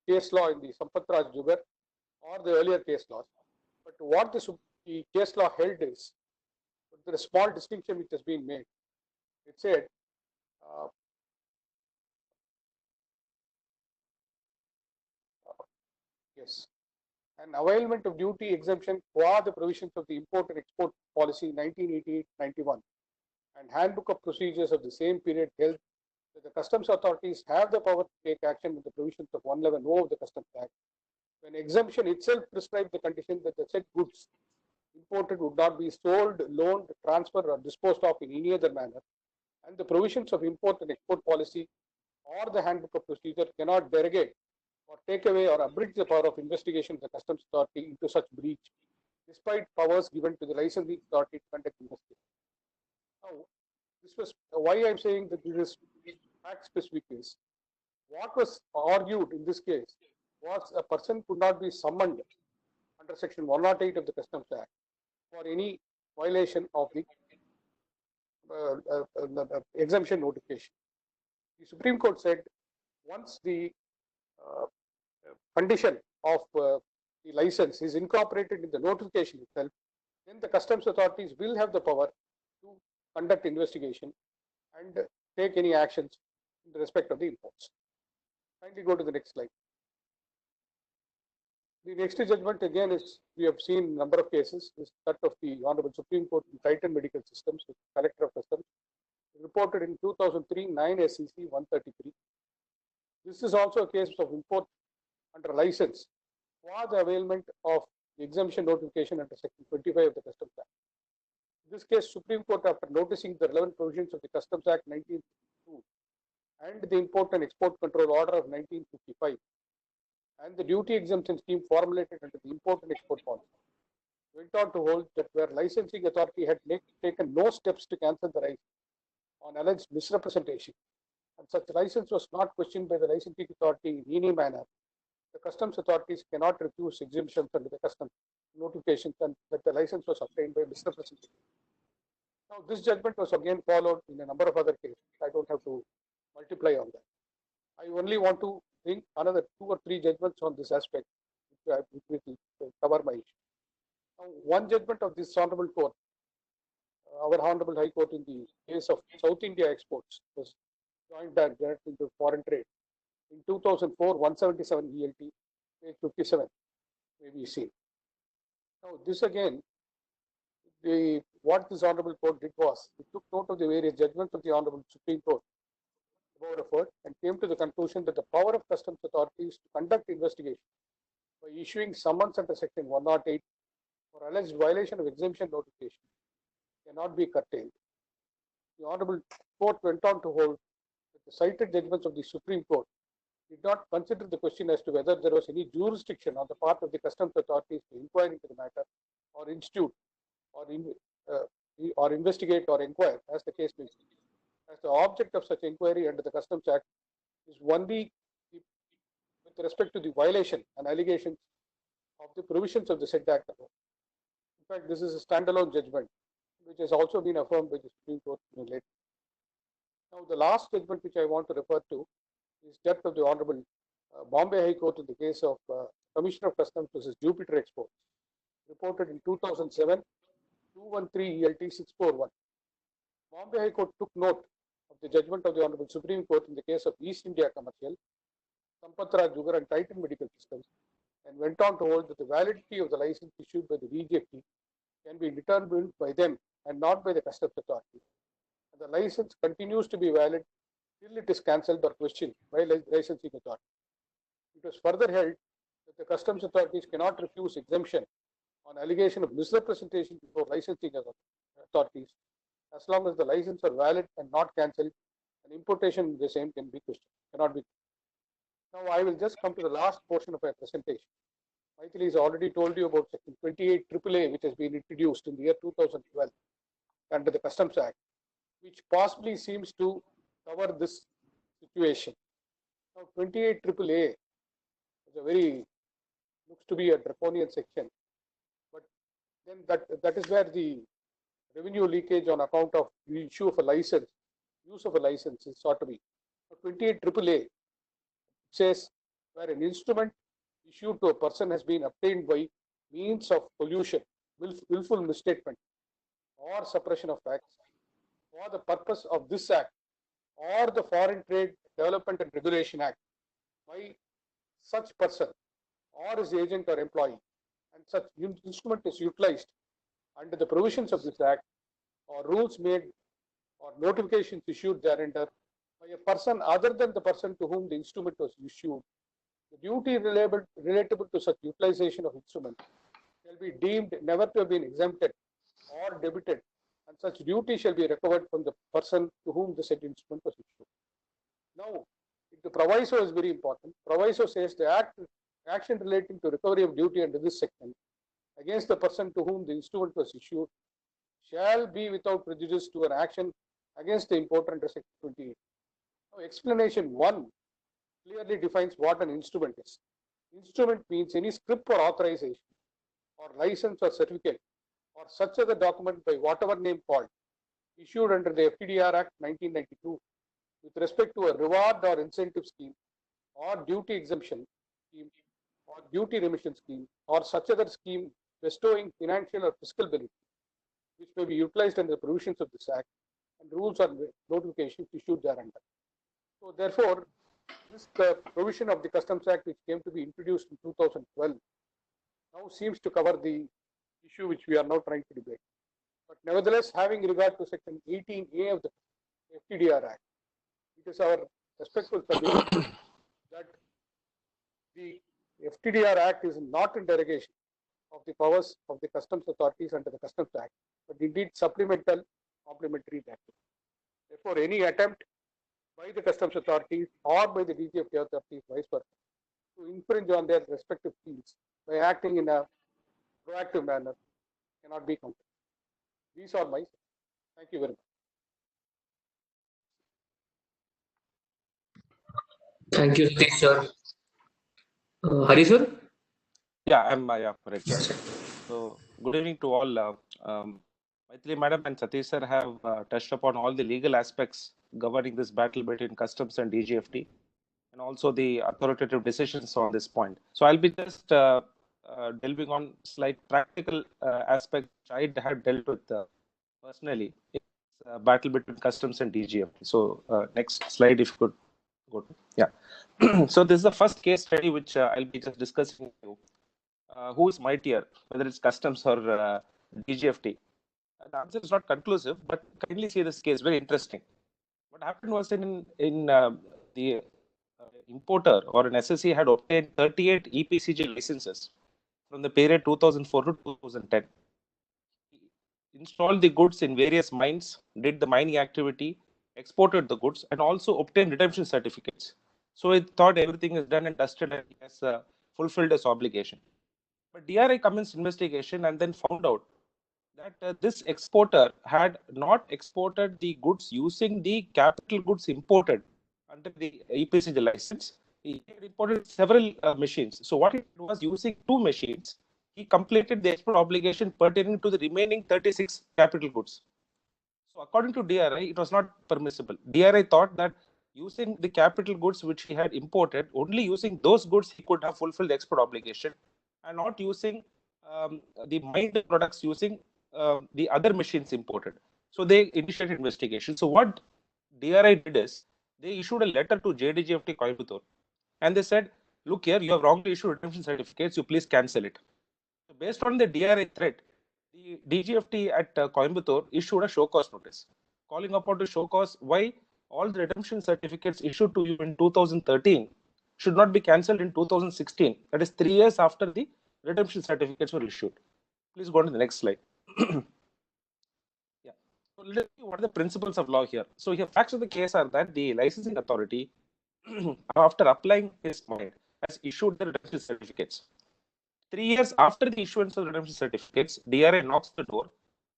case law in the Sampatraj Jugar or the earlier case laws. But what the case law held is, there is a small distinction which has been made. It said, yes, an availment of duty exemption qua the provisions of the Import and Export Policy 1988-91 and Handbook of Procedures of the same period held that the customs authorities have the power to take action with the provisions of 111O of the Customs Act when exemption itself prescribed the condition that the said goods imported would not be sold, loaned, transferred, or disposed of in any other manner, and the provisions of Import and Export Policy or the Handbook of Procedure cannot derogate or take away or abridge the power of investigation of the Customs Authority into such breach, despite powers given to the licensing authority to conduct investigation. Now, this was why I'm saying that this is fact specific case. What was argued in this case was a person could not be summoned under section 108 of the Customs Act for any violation of the exemption notification. The Supreme Court said once the condition of the license is incorporated in the notification itself, then the customs authorities will have the power to conduct investigation and take any actions in respect of the imports. Kindly go to the next slide. The next judgment again is, we have seen a number of cases, is that of the Honorable Supreme Court in Titan Medical Systems, with Collector of Customs, reported in 2003, 9 SCC 133. This is also a case of import under license for the availment of the exemption notification under Section 25 of the Customs Act. In this case, Supreme Court, after noticing the relevant provisions of the Customs Act 1952 and the Import and Export Control Order of 1955 and the duty exemption scheme formulated under the Import and Export Policy, went on to hold that where licensing authority had taken no steps to cancel the license on alleged misrepresentation, and such license was not questioned by the licensing authority in any manner, the customs authorities cannot refuse exemptions under the customs notifications and that the license was obtained by misrepresentation. Now, this judgment was again followed in a number of other cases. I don't have to multiply on that. I only want to bring another 2 or 3 judgments on this aspect, which will cover my issue. Now, one judgment of this Honorable Court, our Honorable High Court in the case of South India exports, was joined direct into foreign trade. In 2004, 177 ELT, page 57, may be seen. Now, this again, what this Honorable Court did was, it took note of the various judgments of the Honorable Supreme Court above referred and came to the conclusion that the power of customs authorities to conduct investigation by issuing summons under Section 108 for alleged violation of exemption notification cannot be curtailed. The Honorable Court went on to hold that the cited judgments of the Supreme Court did not consider the question as to whether there was any jurisdiction on the part of the customs authorities to inquire into the matter or institute or investigate or inquire, as the case may be, as the object of such inquiry under the Customs Act is only with respect to the violation and allegations of the provisions of the said Act. In fact, this is a standalone judgment, which has also been affirmed by the Supreme Court later. Now, the last judgment which I want to refer to is that of the Honorable Bombay High Court in the case of Commissioner of Customs versus Jupiter Exports, reported in 2007, 213 ELT 641. Bombay High Court took note of the judgment of the Honorable Supreme Court in the case of East India Commercial, Sampatraj Jugar and Titan Medical Systems, and went on to hold that the validity of the license issued by the DGFT can be determined by them and not by the customs authority. And the license continues to be valid till it is cancelled or questioned by licensing authority. It was further held that the customs authorities cannot refuse exemption on allegation of misrepresentation before licensing authorities as long as the license are valid and not cancelled, and importation in the same can be questioned, cannot be. Now, I will just come to the last portion of my presentation. Maithili has already told you about Section 28 AAA, which has been introduced in the year 2012 under the Customs Act, which possibly seems to cover this situation. Now, 28 AAA is a very, looks to be a draconian section, but then that is where the revenue leakage on account of the issue of a license, use of a license is sought to be. 28 AAA says where an instrument issued to a person has been obtained by means of pollution, willful misstatement, or suppression of facts for the purpose of this Act or the Foreign Trade Development and Regulation Act by such person or his agent or employee, and such instrument is utilized under the provisions of this Act or rules made or notifications issued thereunder by a person other than the person to whom the instrument was issued, the duty relatable to such utilization of instrument shall be deemed never to have been exempted or debited, and such duty shall be recovered from the person to whom the said instrument was issued. Now, the proviso is very important. Proviso says the action relating to recovery of duty under this section against the person to whom the instrument was issued shall be without prejudice to an action against the importer under Section 28. Now, explanation 1 clearly defines what an instrument is. Instrument means any scrip or authorization or license or certificate or such other document by whatever name called issued under the FTDR Act 1992 with respect to a reward or incentive scheme or duty exemption scheme or duty remission scheme or such other scheme bestowing financial or fiscal benefit, which may be utilized under the provisions of this Act and rules or notifications issued thereunder. So, therefore, this provision of the Customs Act, which came to be introduced in 2012, now seems to cover the issue which we are now trying to debate. But nevertheless, having regard to Section 18A of the FTDR Act, it is our respectful submission that the The FTDR Act is not in derogation of the powers of the customs authorities under the Customs Act, but indeed supplemental complementary therefore. Therefore, any attempt by the customs authorities or by the DGFT authorities, vice versa, to infringe on their respective fields by acting in a proactive manner cannot be counted. These are my. Thank you very much. Thank you, Satish sir. Hari sir? Yeah, I'm correct. Yeah. So, good evening to all. Maithili Madam and Satish sir have touched upon all the legal aspects governing this battle between customs and DGFT, and also the authoritative decisions on this point. So, I'll be just delving on slight practical aspects which I had dealt with personally. It's a battle between customs and DGFT. So, next slide, if you could go to. Yeah. So, this is the first case study which I'll be just discussing with you. Who is mightier, whether it's customs or DGFT? The answer is not conclusive, but kindly see this case, very interesting. What happened was in the importer or an SSE had obtained 38 EPCG licenses from the period 2004 to 2010. Installed the goods in various mines, did the mining activity, exported the goods, and also obtained redemption certificates. So it thought everything is done and dusted and he has fulfilled his obligation. But DRI commenced investigation and then found out that this exporter had not exported the goods using the capital goods imported under the EPCG license. He had imported several machines. So what it was, using 2 machines, he completed the export obligation pertaining to the remaining 36 capital goods. So according to DRI, it was not permissible. DRI thought that using the capital goods which he had imported, only using those goods he could have fulfilled the export obligation, and not using the mined products using the other machines imported. So they initiated investigation. So what DRI did is, they issued a letter to JDGFT Coimbatore and they said, look here, you have wrongly issued redemption certificates, you please cancel it. So based on the DRI threat, the DGFT at Coimbatore issued a show cause notice, calling upon to show cause why all the redemption certificates issued to you in 2013 should not be cancelled in 2016. That is 3 years after the redemption certificates were issued. Please go on to the next slide. Yeah. So let's see what are the principles of law here. So here, facts of the case are that the licensing authority, after applying his mind, has issued the redemption certificates. 3 years after the issuance of redemption certificates, DRI knocks the door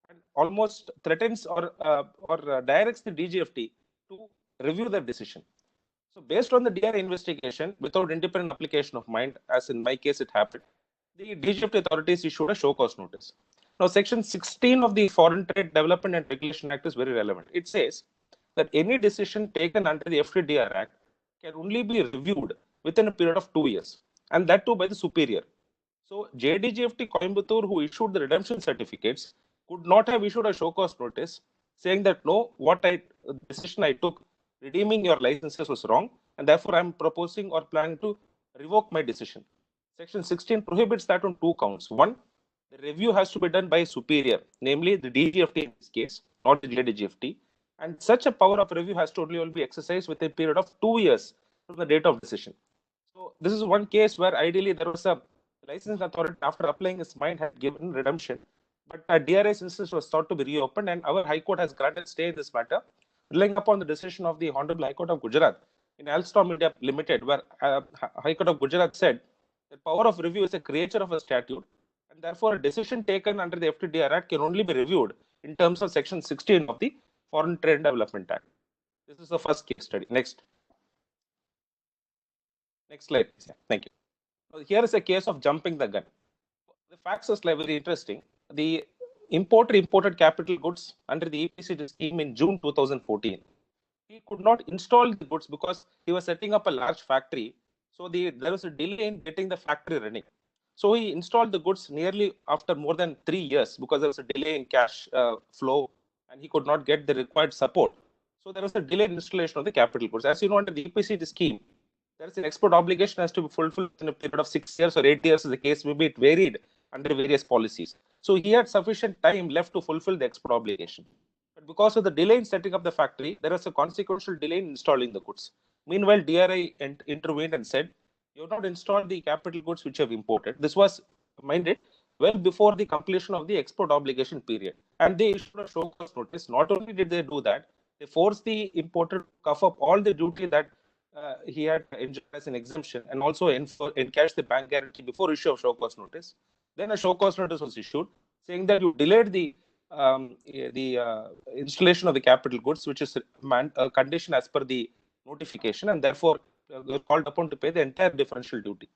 and almost threatens or directs the DGFT to review their decision. So based on the DRI investigation, without independent application of mind, as in my case it happened, the DGFT authorities issued a show cause notice. Now, Section 16 of the Foreign Trade Development and Regulation Act is very relevant. It says that any decision taken under the FTDR Act can only be reviewed within a period of 2 years, and that too by the superior. So JDGFT Coimbatore, who issued the redemption certificates, could not have issued a show cause notice saying that no, the decision I took redeeming your licenses was wrong, and therefore I'm proposing or planning to revoke my decision. Section 16 prohibits that on 2 counts. One, the review has to be done by a superior, namely the DGFT in this case, not the JDGFT, and such a power of review has to only be exercised within a period of 2 years from the date of decision. So this is one case where ideally there was a licensing authority, after applying its mind, had given redemption, but DRI's instance was thought to be reopened, and our High Court has granted stay in this matter, relying upon the decision of the Honorable High Court of Gujarat in Alstom India Limited, where High Court of Gujarat said that power of review is a creature of a statute, and therefore a decision taken under the FTDR Act can only be reviewed in terms of Section 16 of the Foreign Trade and Development Act. This is the first case study. Next slide, please. Thank you. Here is a case of jumping the gun. The facts are very interesting. The importer imported capital goods under the EPCG scheme in June 2014. He could not install the goods because he was setting up a large factory. So there was a delay in getting the factory running. So he installed the goods nearly after more than 3 years because there was a delay in cash flow and he could not get the required support. So there was a delay in installation of the capital goods. As you know, under the EPCG scheme, there is an export obligation has to be fulfilled in a period of 6 years or 8 years, as the case may be. It varied under various policies. So he had sufficient time left to fulfill the export obligation. But because of the delay in setting up the factory, there was a consequential delay in installing the goods. Meanwhile, DRI intervened and said, You have not installed the capital goods which you have imported. This was minded well before the completion of the export obligation period. And they issued a show cause notice. Not only did they do that, they forced the importer to cough up all the duty that he had enjoyed as an exemption, and also encash the bank guarantee before issue of show cause notice. Then a show cause notice was issued saying that you delayed the installation of the capital goods, which is a condition as per the notification, and therefore you're called upon to pay the entire differential duty.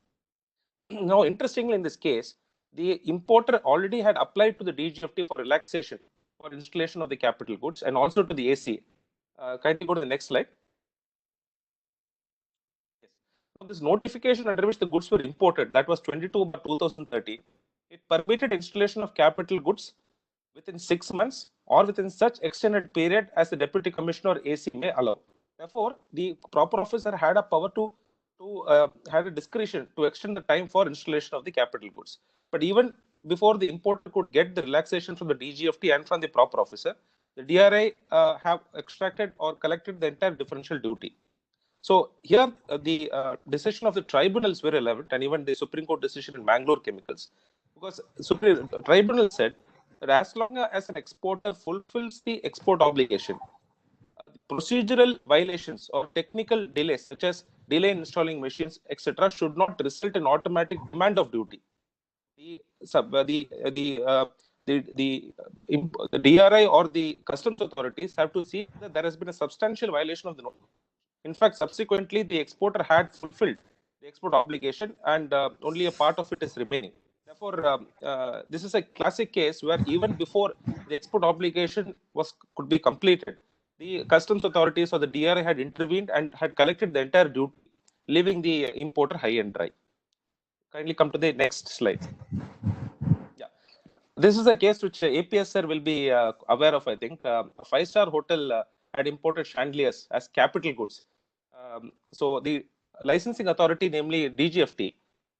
Now, interestingly, in this case, the importer already had applied to the DGFT for relaxation for installation of the capital goods and also to the ACA. Kindly go to the next slide. Yes. So this notification under which the goods were imported, that was 22/2013, it permitted installation of capital goods within 6 months or within such extended period as the Deputy Commissioner or AC may allow. Therefore, the proper officer had a power to had a discretion to extend the time for installation of the capital goods. But even before the importer could get the relaxation from the DGFT and from the proper officer, the DRI have extracted or collected the entire differential duty. So here the decision of the tribunal is very relevant, and even the Supreme Court decision in Mangalore Chemicals, because Supreme Tribunal said that as long as an exporter fulfills the export obligation, procedural violations or technical delays such as delay in installing machines, etc., should not result in automatic demand of duty. The DRI or the customs authorities have to see that there has been a substantial violation of the law. In fact, subsequently, the exporter had fulfilled the export obligation, and only a part of it is remaining. Therefore, this is a classic case where even before the export obligation could be completed, the customs authorities or the DRI had intervened and had collected the entire duty, leaving the importer high and dry. Kindly come to the next slide. Yeah, this is a case which APS sir will be aware of. I think a five-star hotel had imported chandeliers as capital goods. So the licensing authority, namely DGFT,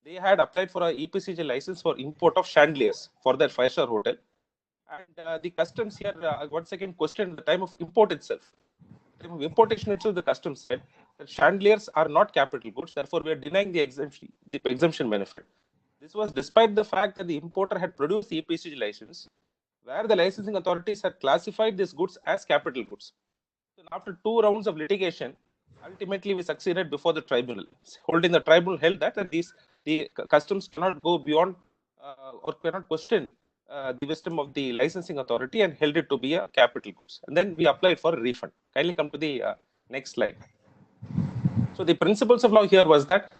they had applied for a EPCG license for import of chandeliers for their five-star hotel. And the customs here once again questioned the time of import itself. At the time of importation itself, the customs said that chandeliers are not capital goods, therefore we are denying the exemption benefit. This was despite the fact that the importer had produced the EPCG license, where the licensing authorities had classified these goods as capital goods. So after 2 rounds of litigation, ultimately we succeeded before the tribunal. Holding the tribunal held that the customs cannot go beyond or cannot question the wisdom of the licensing authority, and held it to be a capital goods. And then we applied for a refund. Kindly come to the next slide. So the principles of law here was that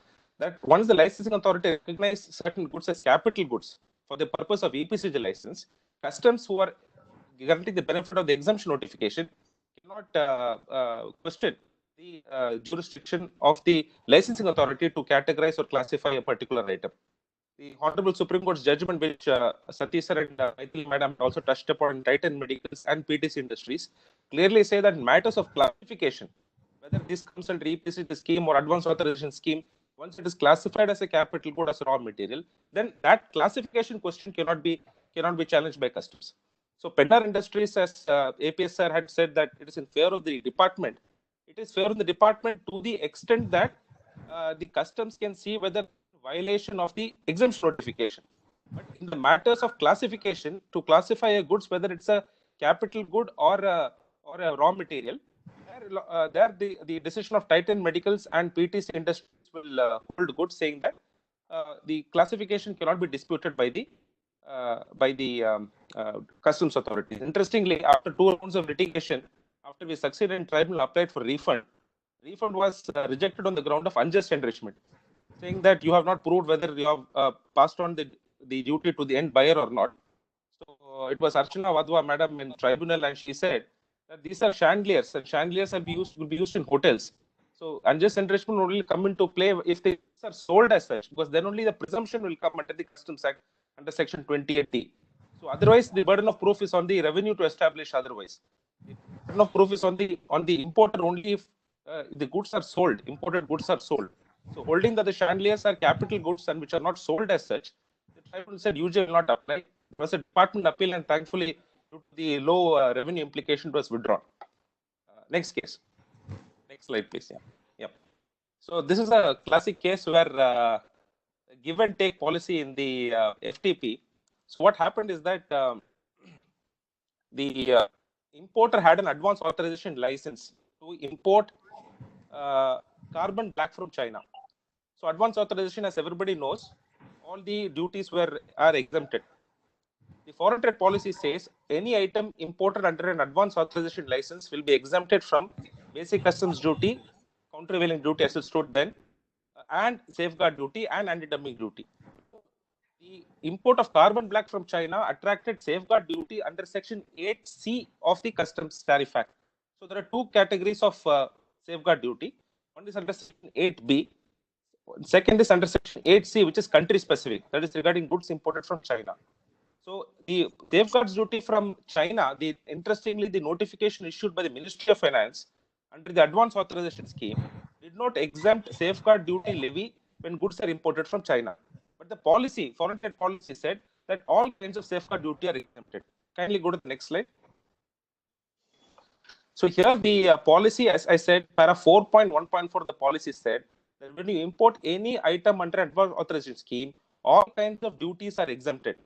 once the licensing authority recognized certain goods as capital goods for the purpose of EPCG license, customs who are granting the benefit of the exemption notification cannot question the jurisdiction of the licensing authority to categorize or classify a particular item. The Honorable Supreme Court's judgment, which Satish sir and Maithili madam also touched upon in Titan Medicals and PTC Industries, clearly say that in matters of classification, whether this comes under EPCG scheme or advanced authorization scheme, once it is classified as a capital good, as a raw material, then that classification question cannot be challenged by customs. So Pennar Industries, as APS sir had said, that it is in favor of the department. It is fair in the department to the extent that the customs can see whether violation of the exemption notification. But in the matters of classification, to classify a goods, whether it's a capital good or a raw material, there the decision of Titan Medicals and PTC Industries will hold good, saying that the classification cannot be disputed by the customs authorities. Interestingly, after 2 rounds of litigation, after we succeeded in tribunal, applied for refund. Refund was rejected on the ground of unjust enrichment, saying that you have not proved whether you have passed on the duty to the end buyer or not. So it was Archana Wadhwa madam in tribunal, and she said that these are chandeliers, and chandeliers will be used in hotels. So unjust enrichment will only come into play if they are sold as such, because then only the presumption will come under the Customs Act under Section 28T. So otherwise, the burden of proof is on the revenue to establish otherwise. The burden of proof is on the importer only if the goods are sold, imported goods are sold. So holding that the chandeliers are capital goods and which are not sold as such, the tribunal said UJ will not apply. It was a department appeal, and thankfully, due to the low revenue implication, it was withdrawn. Next case. Next slide, please. Yeah. So this is a classic case where give and take policy in the FTP. So what happened is that the importer had an advance authorization license to import carbon black from China. So advance authorization, as everybody knows, all the duties are exempted. The foreign trade policy says any item imported under an advance authorization license will be exempted from basic customs duty, countervailing duty as it stood then, and safeguard duty and anti-dumping duty. The import of carbon black from China attracted safeguard duty under Section 8C of the Customs Tariff Act. So there are two categories of safeguard duty. One is under Section 8B. Second is under Section 8C, which is country specific. That is regarding goods imported from China. So the safeguards duty from China, interestingly, the notification issued by the Ministry of Finance under the advance authorization scheme did not exempt safeguard duty levy when goods are imported from China. But the policy, foreign trade policy, said that all kinds of safeguard duty are exempted. Kindly go to the next slide. So here the policy, as I said, para 4.1.4 of the policy said that when you import any item under advance authorization scheme, all kinds of duties are exempted.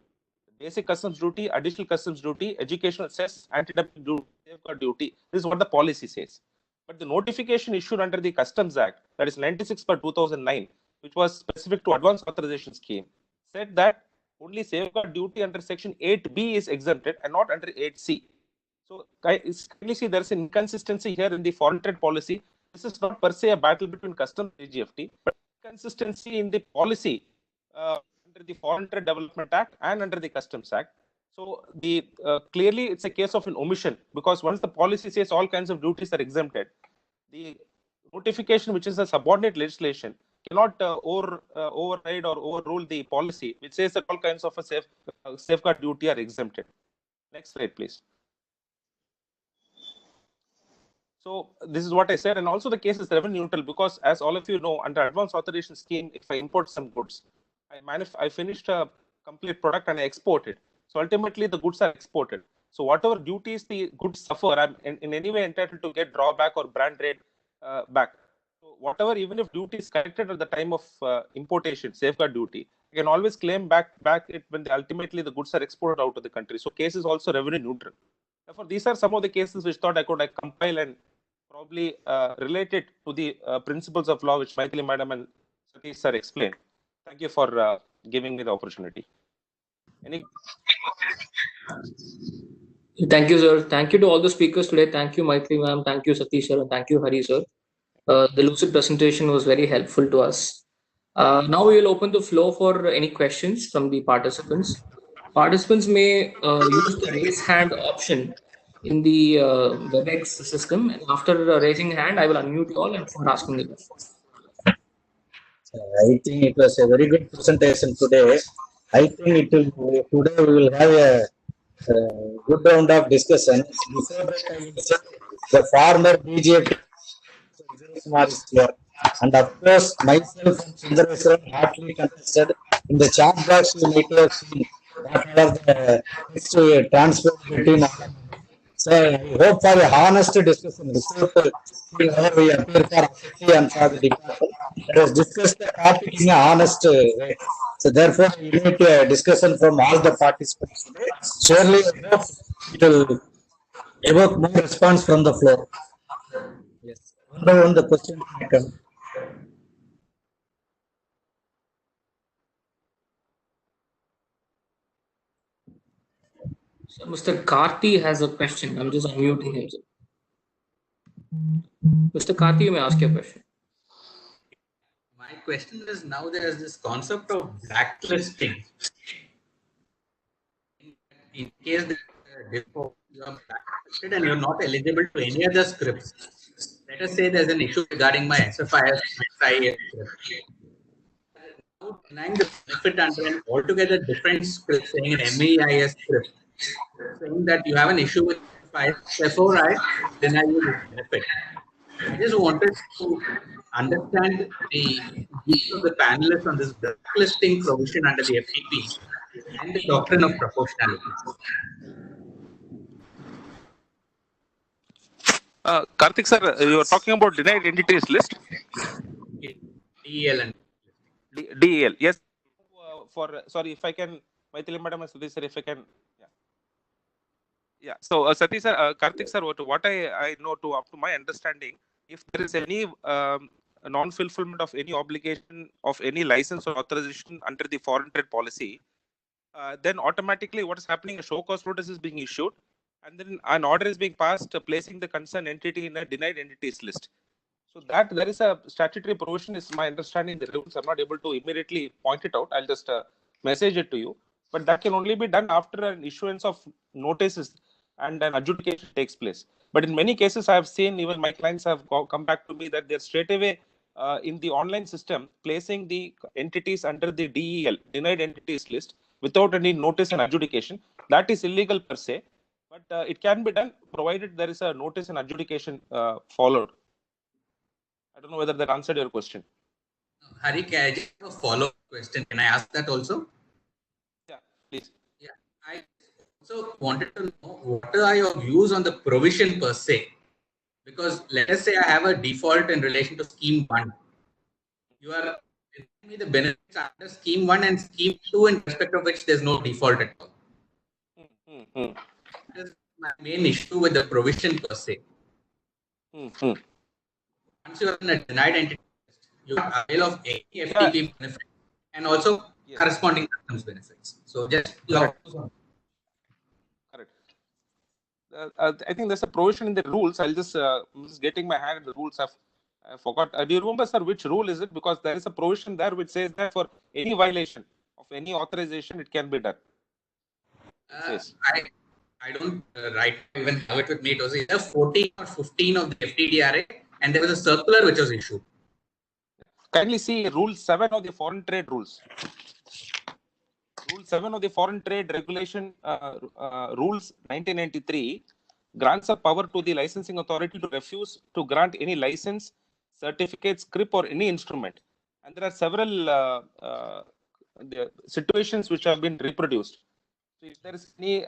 Basic customs duty, additional customs duty, educational cess, anti-dumping duty, safeguard duty. This is what the policy says. But the notification issued under the Customs Act, that is 96/2009, which was specific to advance authorization scheme, said that only safeguard duty under Section 8B is exempted and not under 8C. So kindly see there is an inconsistency here in the foreign trade policy. This is not per se a battle between customs and GFT, but inconsistency in the policy under the Foreign Trade Development Act and under the Customs Act. So the clearly it's a case of an omission, because once the policy says all kinds of duties are exempted, the notification, which is a subordinate legislation, cannot override or overrule the policy, which says that all kinds of safeguard duty are exempted. Next slide, please. So this is what I said, and also the case is revenue neutral because, as all of you know, under advance authorization scheme, if I import some goods, I finished a complete product and I export it. So ultimately, the goods are exported. So whatever duties the goods suffer, I'm in any way entitled to get drawback or brand rate back. So whatever, even if duty is collected at the time of importation, safeguard duty, I can always claim back it when ultimately the goods are exported out of the country. So case is also revenue neutral. Therefore, these are some of the cases which thought I could compile and probably relate it to the principles of law which Maithili Madam and Satish sir explained. Thank you for giving me the opportunity. Thank you, sir. Thank you to all the speakers today. Thank you, Maithili ma'am. Thank you, Satish sir. And thank you, Hari sir. The lucid presentation was very helpful to us. Now we will open the floor for any questions from the participants. Participants may use the raise hand option in the WebEx system, and after raising hand, I will unmute you all and for asking the questions. I think it was a very good presentation today. I think today we will have a good round of discussion. Before that, I will say the former BJP is here. And of course, myself and Sundareswaran hotly contested. In the chat box, you might have seen what are the next transfer between. So I hope for a honest discussion without whenever we appear for Asati and for the department. Let us discuss the topic in an honest way. So therefore, we need a discussion from all the participants today. Surely, I hope it will evoke more response from the floor. Yes. One by one, the questions may come. So Mr. Karthi has a question. I'm just unmuting him. Mr. Karthi, you may ask your question. My question is, now there is this concept of blacklisting. In case you are blacklisted and you're not eligible to any other scripts, let us say there's an issue regarding my SFIS, SIS script. Now denying the benefit under an altogether different script, saying an MEIS script, saying that you have an issue with SFIS, therefore I deny you the benefit. I just wanted to understand the views of the panelists on this blacklisting provision under the FTP and the doctrine of proportionality. Karthik sir, you are talking about denied entities list? Yes. DEL and DEL. Yes. Sorry, if I can, Maithili Madam and Satish sir, if I can. Yeah. So, Satish sir, Karthik sir, what I know up to my understanding, if there is any non-fulfillment of any obligation of any license or authorization under the foreign trade policy, then automatically what is happening, a show cause notice is being issued, and then an order is being passed placing the concerned entity in a denied entities list. So that there is a statutory provision, is my understanding. The rules I'm not able to immediately point it out. I'll just message it to you. But that can only be done after an issuance of notices and an adjudication takes place. But in many cases, I have seen even my clients have come back to me that they're straight away in the online system placing the entities under the DEL, denied entities list, without any notice and adjudication. That is illegal per se. But it can be done provided there is a notice and adjudication followed. I don't know whether that answered your question. Hari, can I just have a follow-up question? Can I ask that also? Yeah, please. Yeah, I also wanted to know what are your views on the provision per se? Because let us say I have a default in relation to scheme 1. You are giving me the benefits under scheme 1 and scheme 2 in respect of which there's no default at all. That is my main issue with the provision per se. Once you are in a denied entity list, you avail of any FTP benefit and also corresponding customs benefits. So just your Correct. I think there's a provision in the rules. I'm just getting my hand in the rules. I forgot. Do you remember, sir, which rule is it? Because there is a provision there which says that for any violation of any authorization, it can be done. I don't even have it with me. It was either 14 or 15 of the FTDRA, and there was a circular which was issued. Kindly see Rule 7 of the Foreign Trade Rules. Rule 7 of the Foreign Trade Regulation Rules 1993 grants a power to the licensing authority to refuse to grant any license, certificate, scrip, or any instrument. And there are several situations which have been reproduced. So if there is any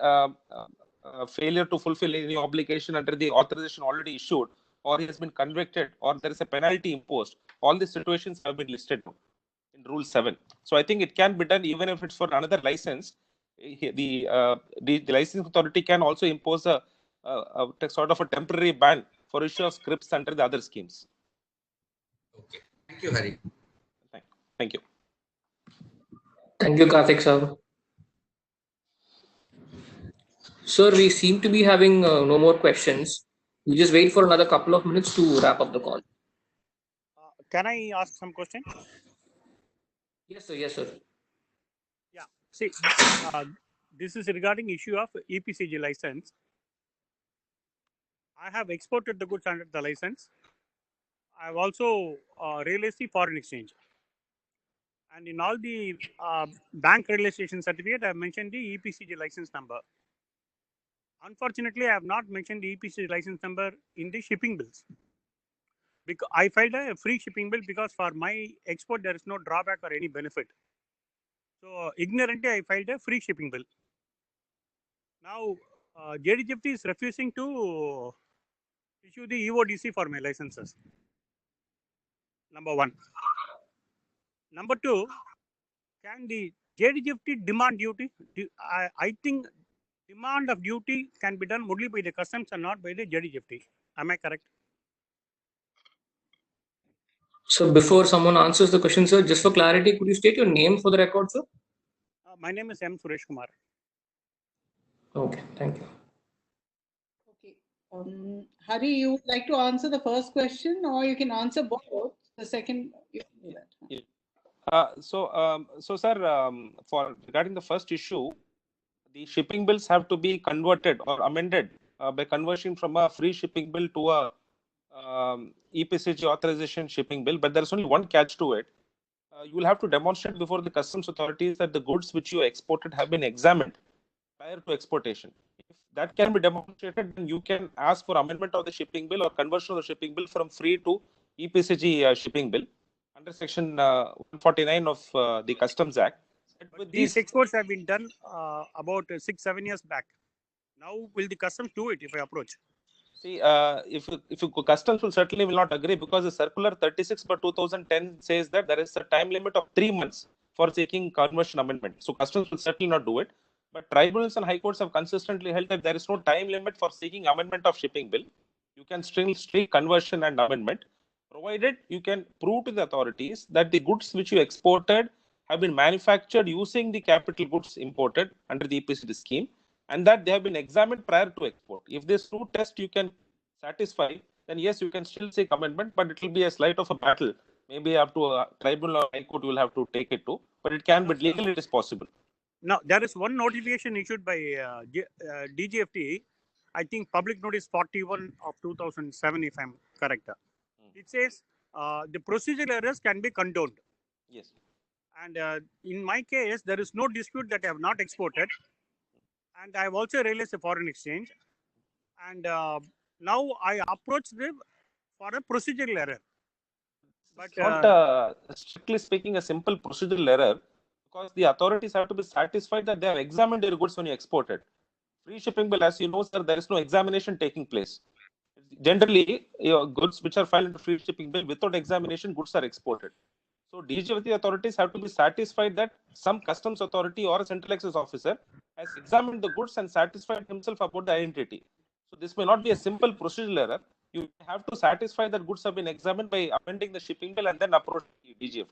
failure to fulfill any obligation under the authorization already issued, or he has been convicted, or there is a penalty imposed, all these situations have been listed in Rule 7. So I think it can be done even if it's for another license. The licensing authority can also impose a sort of a temporary ban for issue of scripts under the other schemes. Okay. Thank you, Hari. Thank you. Thank you, Karthik sir. Sir, we seem to be having no more questions. We just wait for another couple of minutes to wrap up the call. Can I ask some question? Yes, sir. Yes, sir. Yeah. See, this is regarding issue of EPCG license. I have exported the goods under the license. I have also realized the foreign exchange. And in all the bank realization certificate, I have mentioned the EPCG license number. Unfortunately, I have not mentioned the EPCG license number in the shipping bills. Because I filed a free shipping bill because for my export, there is no drawback or any benefit. So ignorantly, I filed a free shipping bill. Now, JDGFT is refusing to issue the EODC for my licenses. Number one. Number two, can the JDGFT demand duty? I think demand of duty can be done only by the customs and not by the JDGFT. Am I correct? So before someone answers the question, sir, just for clarity, could you state your name for the record, sir? My name is M. Suresh Kumar. Okay, thank you. Okay. Hari, you would like to answer the first question, or you can answer both. The second, you can do that. So, sir, for regarding the first issue, the shipping bills have to be converted or amended by conversion from a free shipping bill to a EPCG authorization shipping bill. But there's only one catch to it. You will have to demonstrate before the customs authorities that the goods which you exported have been examined prior to exportation. If that can be demonstrated, then you can ask for amendment of the shipping bill or conversion of the shipping bill from free to EPCG shipping bill under Section 149 of the Customs Act. But these exports have been done about 6-7 years back. Now, will the customs do it if I approach? See, if you customs will certainly will not agree, because the circular 36 by 2010 says that there is a time limit of 3 months for seeking conversion amendment. So customs will certainly not do it. But tribunals and high courts have consistently held that there is no time limit for seeking amendment of shipping bill. You can still seek conversion and amendment, provided you can prove to the authorities that the goods which you exported have been manufactured using the capital goods imported under the EPCD scheme, and that they have been examined prior to export. If this two test you can satisfy, then yes, you can still seek amendment, but it will be a slight of a battle. Maybe up to a tribunal or high court you will have to take it to, but it can, but legally it is possible. Now, there is one notification issued by DGFT, I think public notice 41 of 2007, if I'm correct. It says the procedural errors can be condoned. Yes. And in my case, there is no dispute that I have not exported. And I have also realized a foreign exchange. And now I approach them for a procedural error. But It's not strictly speaking a simple procedural error, because the authorities have to be satisfied that they have examined your goods when you exported. Free shipping bill, as you know, sir, there is no examination taking place. Generally, your goods which are filed into free shipping bill, without examination, goods are exported. So DGFT authorities have to be satisfied that some customs authority or a central excise officer has examined the goods and satisfied himself about the identity. So this may not be a simple procedural error. You have to satisfy that goods have been examined by amending the shipping bill and then approach DGFT.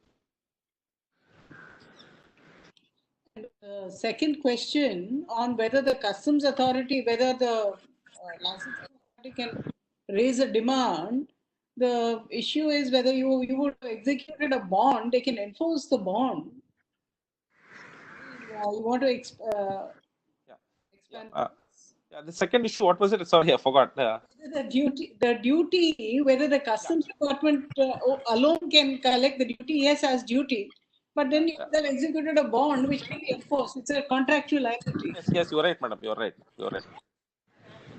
Second question on whether the customs authority, whether the licensing authority can raise a demand. The issue is whether you would have executed a bond, they can enforce the bond. You want to expand? Yeah, the second issue, what was it? Sorry, I forgot. The duty, whether the customs department alone can collect the duty, yes, as duty. But then you have executed a bond which can be enforced. It's a contractual liability. Yes, you're right, madam. You're right.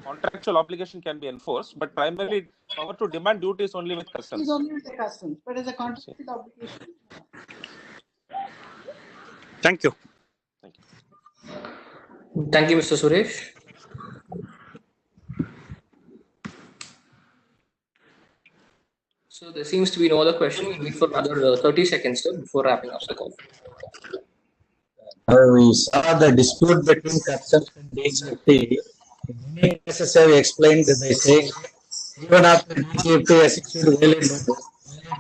Contractual obligation can be enforced, but primarily power to demand duty is only with customs. It's only with the customs, but as a contractual obligation. thank you. Thank you, Mr. Suresh. So there seems to be no other question. We'll wait for another 30 seconds before wrapping up the call. We saw the dispute between customs and DGFT. In many cases, I explained by saying even after DGFT has issued valid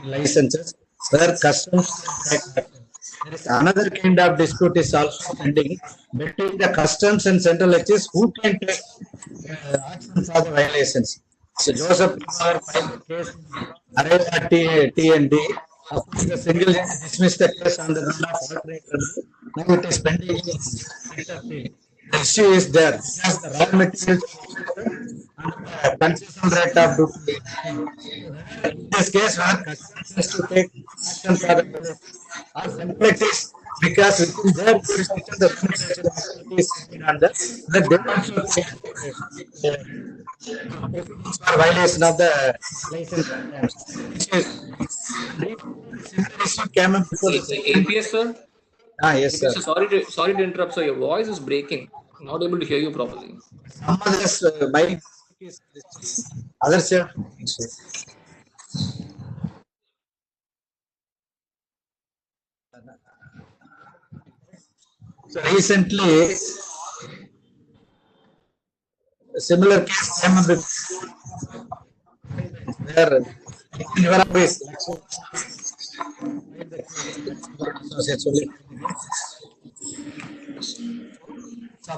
licenses, where customs there is another kind of dispute is also pending between the customs and central excise who can take action for the violations. So Joseph filed the case, arrived at TND. After the single judge dismissed the case on the ground of alternate remedy. Now it is pending. The issue is there. Because the raw materials and the concession rate of duty. In this case, where customs has to take action for the or central excise, because within their jurisdiction, the manufacturing activities on that they also take for violation of the license terms. Similar issue came up before APS, sir? Yes, sir. Sorry to interrupt, sir. Your voice is breaking. I'm not able to hear you properly. Some others, my others, sir. So recently, a similar case came up where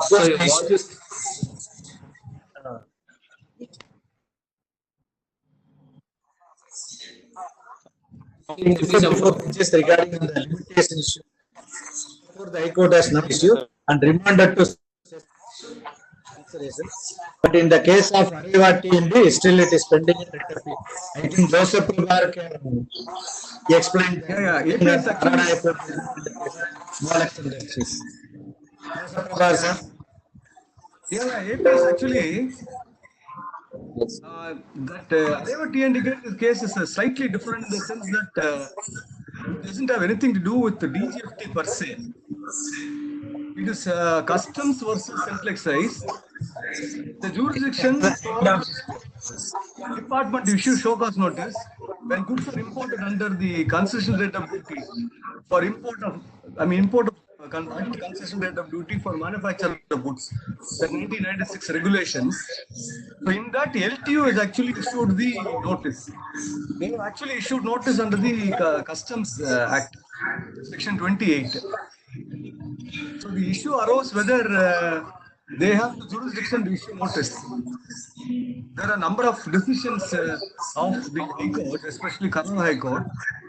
So your voice is... Just regarding the limitation issue, the High Court has no issue and remanded to. But in the case of Arriva TND, still it is pending in writ appeal. I think Joseph Pulvar can explain. It is actually. Joseph Pulvar, sir. It is actually. That Arriva TND case is slightly different in the sense that it doesn't have anything to do with the DGFT per se. It is customs versus central excise. The jurisdiction department issue show cause notice when goods are imported under the concession rate of duty for import of, import of under concession rate of duty for manufacture of goods, the 1996 regulations. So in that, LTO has actually issued the notice. They have actually issued notice under the Customs Act, Section 28. So the issue arose whether they have the jurisdiction to issue notice. There are a number of decisions of the High Court, especially Kannada High Court,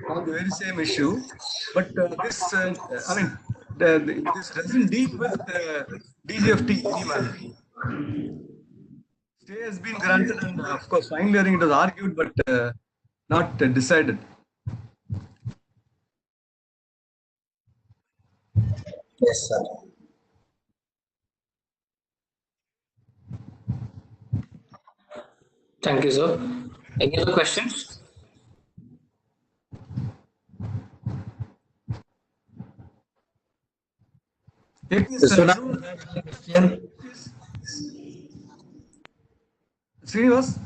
on the very same issue. But this doesn't deal with DGFT anywhere. Stay has been granted, and of course, final hearing it was argued, but not decided. Yes, sir. Thank you, sir. Any other questions? Srinivas?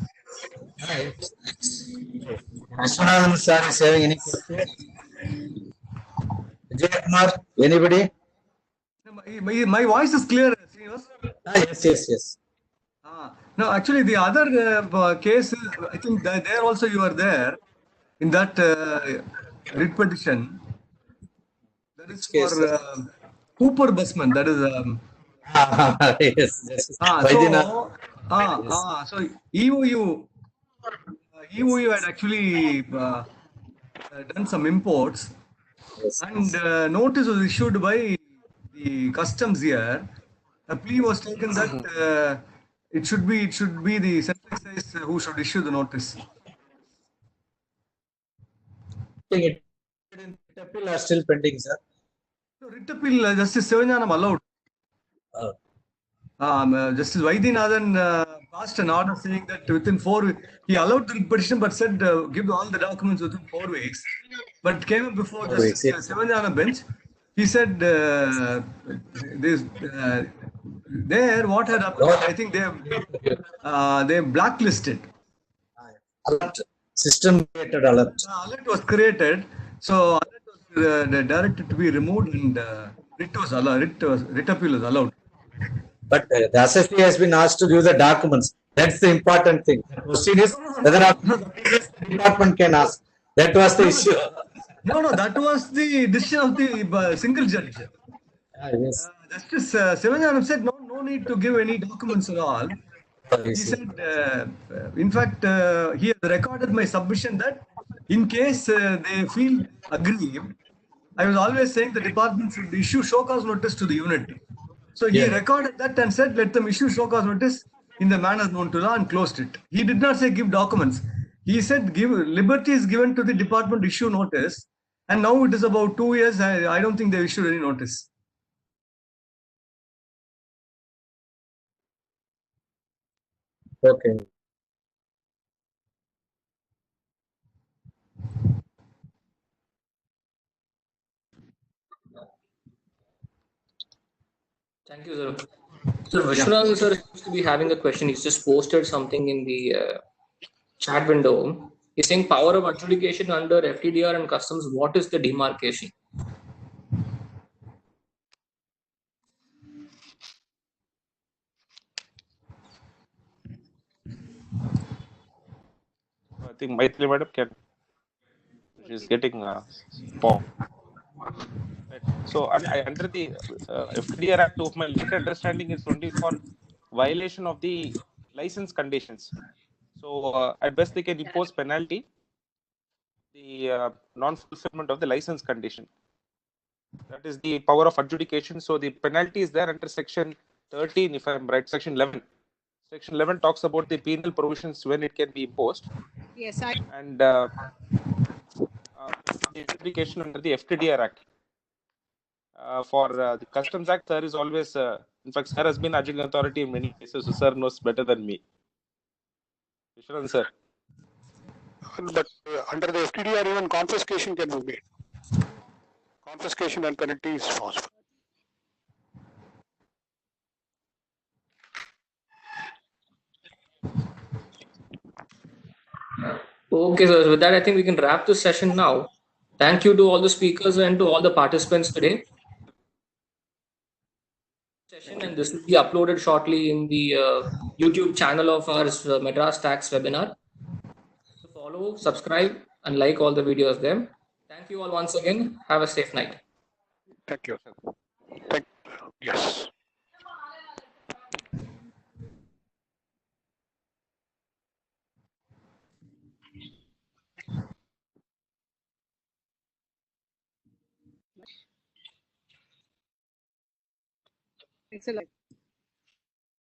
Vishwanathan sir is having any question? Vijay Kumar, anybody? My voice is clear, Srinivas? Yes. No, actually, the other case, I think that there also you are there in that writ petition. That is for Cooper Busman. That is. Yes. So EOU had actually done some imports, and notice was issued by the customs here. A plea was taken that it should be the central excise who should issue the notice. Writ appeal are still pending, sir. So writ appeal, Justice Sivanjanam allowed. Justice Vaidyanathan passed an order saying that within 4 weeks, he allowed the petition but said give all the documents within 4 weeks. But came up before Justice Sivanjanam bench. He said what had happened, I think they blacklisted. Alert. System created alert. Alert was created. So alert was directed to be removed, and writ appeal was allowed. But the assessee has been asked to give the documents. That's the important thing. The question is whether the department can ask. That was the issue. No, that was the decision of the single judge. Yes. Justice Sivanjanam said no need to give any documents at all. He said, in fact, he has recorded my submission that in case they feel aggrieved, I was always saying the department should issue show cause notice to the unit. So he recorded that and said, let them issue show cause notice in the manner known to law, and closed it. He did not say give documents. He said liberty is given to the department to issue notice. And now it is about 2 years. I don't think they issued any notice. Okay. Thank you, sir. So Vishwanathan sir seems to be having a question. He's just posted something in the chat window. He's saying power of adjudication under FTDR and customs. What is the demarcation? I think Maithili madam can. She's getting form. Right. So under the FTDR Act, of my limited understanding, is only for violation of the license conditions. So at best they can impose penalty, the non-fulfillment of the license condition. That is the power of adjudication. So the penalty is there under Section 13, if I'm right, Section 11. Section 11 talks about the penal provisions when it can be imposed. Yes, and the adjudication under the FTDR Act. For the Customs Act, sir is always, in fact, sir has been adjudicating authority in many cases, so sir knows better than me. Vishwanathan sir. But under the FTDR, even confiscation can be made. Confiscation and penalty is possible. Okay, so with that, I think we can wrap this session now. Thank you to all the speakers and to all the participants today. And this will be uploaded shortly in the YouTube channel of our Madras Tax webinar. Follow, subscribe, and like all the videos there. Thank you all once again. Have a safe night. Thank you. Yes. Excellent.